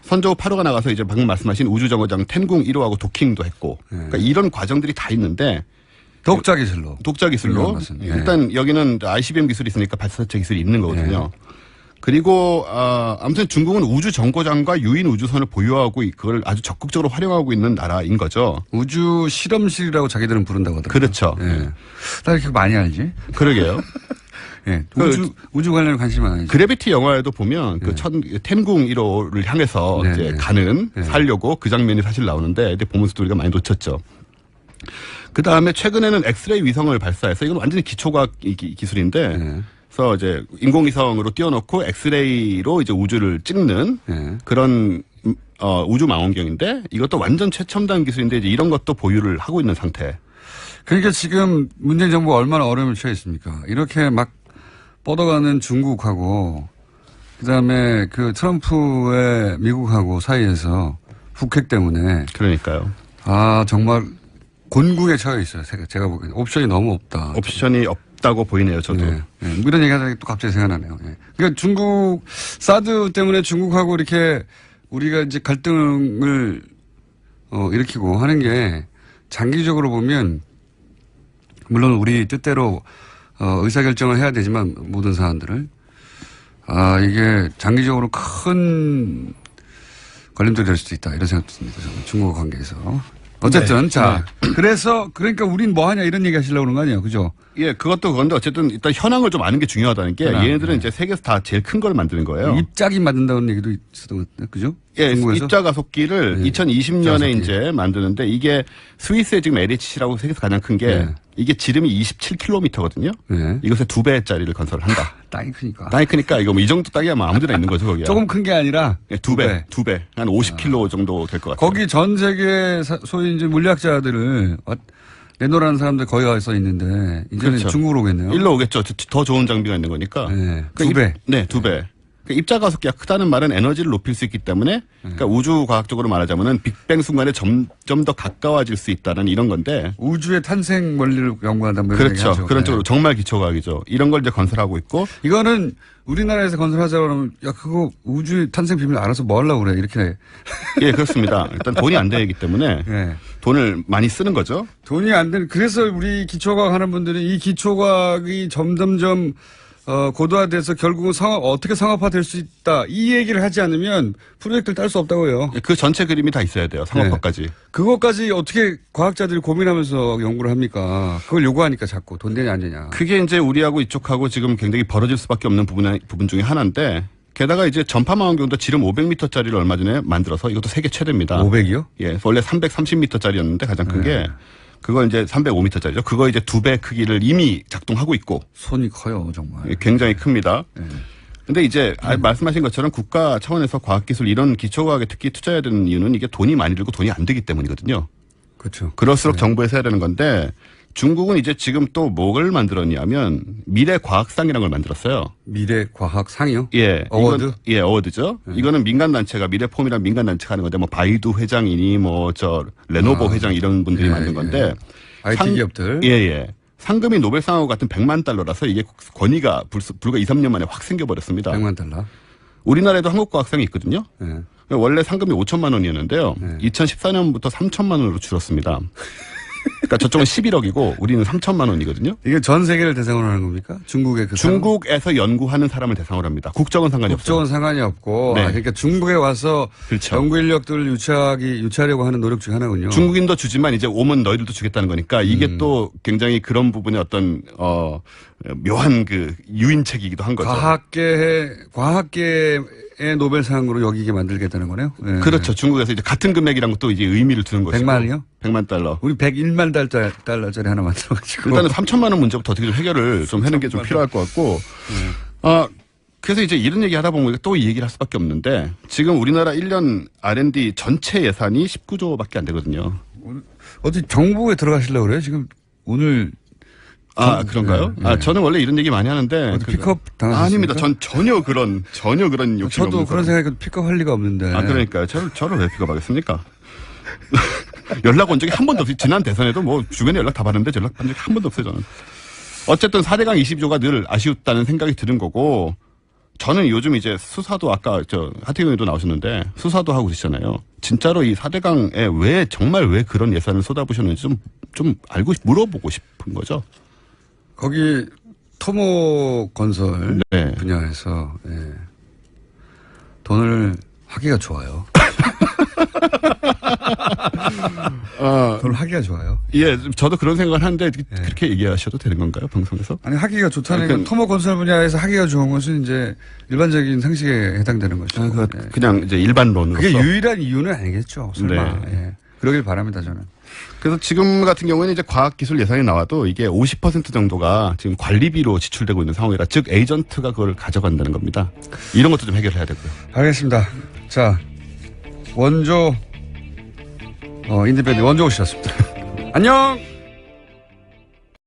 선저우 8호가 나가서 이제 방금 말씀하신 우주정거장 텐궁 1호하고 도킹도 했고. 그러니까 이런 과정들이 다 있는데 독자 기술로. 독자 기술로. 예. 일단 여기는 ICBM 기술이 있으니까 발사체 기술이 있는 거거든요. 그리고 아무튼 중국은 우주 정거장과 유인 우주선을 보유하고 그걸 아주 적극적으로 활용하고 있는 나라인 거죠. 우주 실험실이라고 자기들은 부른다고 하더라고요. 그렇죠. 예. 나 이렇게 많이 알지? 그러게요. 예. 우주 관련 관심 많아요. 그래비티 영화에도 보면 그 텐궁 1호를 향해서 네, 이제 네. 가는 네. 살려고 그 장면이 사실 나오는데 근데 보면서도 우리가 많이 놓쳤죠. 그 다음에 최근에는 엑스레이 위성을 발사해서 이건 완전히 기초과학 기술인데 네. 그래서 이제 인공위성으로 띄워놓고 엑스레이로 이제 우주를 찍는 네. 그런 우주 망원경인데 이것도 완전 최첨단 기술인데 이제 이런 것도 보유를 하고 있는 상태. 그러니까 지금 문재인 정부가 얼마나 어려움을 처해 있습니까? 이렇게 막 뻗어가는 중국하고 그다음에 그 트럼프의 미국하고 사이에서 북핵 때문에 그러니까요. 정말 곤궁에 처해 있어요. 제가 보기에는 옵션이 너무 없다. 옵션이 없다고 보이네요. 저도. 네. 네. 이런 얘기 하다가 또 갑자기 생각나네요. 네. 그러니까 중국 사드 때문에 중국하고 이렇게 우리가 이제 갈등을 일으키고 하는 게 장기적으로 보면 물론 우리 뜻대로 의사결정을 해야 되지만 모든 사안들을 이게 장기적으로 큰 걸림돌이 될 수도 있다 이런 생각도 듭니다. 저는 중국과 관계에서. 어쨌든 그러니까 우린 뭐 하냐 이런 얘기 하시려고 그런 거 아니에요. 그죠? 예, 그것도 그런데 어쨌든 일단 현황을 좀 아는 게 중요하다는 게 얘네들은 이제 세계에서 다 제일 큰 걸 만드는 거예요. 입자기 만든다는 얘기도 있었던 것 같아요. 그죠? 예, 중국에서? 입자 가속기를 네. 2020년에 가속기. 이제 만드는데 이게 스위스의 지금 LHC라고 세계에서 가장 큰 게 네. 이게 지름이 27km거든요. 네. 이것의 2배짜리를 건설을 한다. 땅이 크니까. 땅이 크니까 이거 뭐 이 정도 땅이야 뭐 아무데나 있는 거죠, 거기야. 조금 큰 게 아니라 예, 2배. 한 50km 정도 될 것 같아요. 거기 전 세계 소위 이제 물리학자들을 내놓으라는 사람들 거기 가서 있는데 이제는 그렇죠. 중국으로 오겠네요. 일로 오겠죠. 더 좋은 장비가 있는 거니까. 네. 그러니까 2배. 네, 2배. 그러니까 입자 가속기가 크다는 말은 에너지를 높일 수 있기 때문에 그러니까 우주 과학적으로 말하자면은 빅뱅 순간에 점점 더 가까워질 수 있다는 이런 건데 우주의 탄생 원리를 연구한다는 그렇죠. 얘기하죠. 그런 네. 쪽으로 정말 기초과학이죠. 이런 걸 이제 건설하고 있고 이거는 우리나라에서 건설하자 그러면 야 그거 우주 탄생 비밀 알아서 뭐 하려고 그래 이렇게 예, 그렇습니다. 일단 돈이 안 되기 때문에 네. 돈을 많이 쓰는 거죠. 돈이 안 되는 그래서 우리 기초과학 하는 분들은 이 기초과학이 점점점 고도화돼서 결국은 어떻게 상업화될 수 있다 이 얘기를 하지 않으면 프로젝트를 딸 수 없다고요. 그 전체 그림이 다 있어야 돼요. 상업화까지. 그것까지 어떻게 과학자들이 고민하면서 연구를 합니까? 그걸 요구하니까 자꾸 돈 되냐 안 되냐. 그게 이제 우리하고 이쪽하고 지금 굉장히 벌어질 수밖에 없는 부분 중에 하나인데 게다가 이제 전파망원경도 지름 500m짜리를 얼마 전에 만들어서 이것도 세계 최대입니다. 500이요? 예, 원래 330m짜리였는데 가장 큰 게 그걸 이제 305m짜리죠. 그거 이제 2배 크기를 이미 작동하고 있고. 손이 커요 정말. 예, 굉장히 큽니다. 근데 이제 말씀하신 것처럼 국가 차원에서 과학기술 이런 기초과학에 특히 투자해야 되는 이유는 이게 돈이 많이 들고 돈이 안 되기 때문이거든요. 그렇죠. 그럴수록 정부에서 해야 되는 건데 중국은 이제 지금 또 뭘 만들었냐면 미래과학상이라는 걸 만들었어요. 미래과학상이요? 예. 어워드? 예, 어워드죠. 이거는 민간단체가 미래폼이라는 민간단체가 하는 건데 뭐 바이두 회장이니 뭐 레노버 회장 이런 분들이 만든 건데. IT 기업들. 예, 예. 상금이 노벨상하고 같은 100만 달러라서 이게 권위가 불과 2, 3년 만에 확 생겨버렸습니다. 100만 달러. 우리나라에도 한국과학상이 있거든요. 네. 원래 상금이 5천만 원이었는데요. 2014년부터 3천만 원으로 줄었습니다. 그러니까 저쪽은 11억이고 우리는 3천만 원이거든요. 이게 전 세계를 대상으로 하는 겁니까? 중국의 그 중국에서 연구하는 사람을 대상으로 합니다. 국적은 상관이 없어요. 국적은 상관이 없고 네. 그러니까 중국에 와서 그렇죠. 연구 인력들을 유치하려고 하는 노력 중 하나군요. 중국인도 주지만 이제 오면 너희들도 주겠다는 거니까 이게 또 굉장히 그런 부분의 어떤 묘한 그 유인책이기도 한 거죠. 과학계의 노벨상으로 여기게 만들겠다는 거네요. 네. 그렇죠. 중국에서 이제 같은 금액이란 것도 이제 의미를 두는 거죠. 100만이요? 100만 달러. 우리 101만 달러짜리 하나 만들어가지고. 일단은 3천만 원 문제부터 어떻게 좀 해결을 좀 하는 게 좀 필요할 것 같고. 그래서 이제 이런 얘기 하다 보면 또 이 얘기를 할 수밖에 없는데 지금 우리나라 1년 R&D 전체 예산이 19조밖에 안 되거든요. 어디 정부에 들어가시려고 그래요? 지금 오늘. 그런가요? 네. 저는 원래 이런 얘기 많이 하는데. 픽업 당하셨습니까? 아닙니다. 전 전혀 그런 욕심이 저도 없는 그런 사람. 생각이 픽업 할 리가 없는데. 그러니까요. 저를 왜 픽업하겠습니까? 연락 온 적이 한 번도 없어요. 지난 대선에도 뭐 주변에 연락 다 받았는데 연락 받은 적이 한 번도 없어요, 저는. 어쨌든 4대강 22조가 늘 아쉬웠다는 생각이 드는 거고, 저는 요즘 이제 수사도 아까 하태경 의원도 나오셨는데 수사도 하고 계시잖아요. 진짜로 이 4대강에 정말 왜 그런 예산을 쏟아부셨는지 좀 물어보고 싶은 거죠. 거기 토목 건설 네. 분야에서 돈을 하기가 좋아요. 돈을 하기가 좋아요. 예, 저도 그런 생각을 하는데 그렇게 얘기하셔도 되는 건가요, 방송에서? 아니 하기가 좋다는 건 토목 건설 분야에서 하기가 좋은 것은 이제 일반적인 상식에 해당되는 것이고. 그냥 이제 일반론으로서. 그게 유일한 이유는 아니겠죠. 설마. 네. 그러길 바랍니다, 저는. 그래서 지금 같은 경우에는 이제 과학기술 예산이 나와도 이게 50% 정도가 지금 관리비로 지출되고 있는 상황이라, 즉 에이전트가 그걸 가져간다는 겁니다. 이런 것도 좀 해결해야 되고요. 알겠습니다. 자, 원조 인디밴드 원조 오셨습니다. 안녕.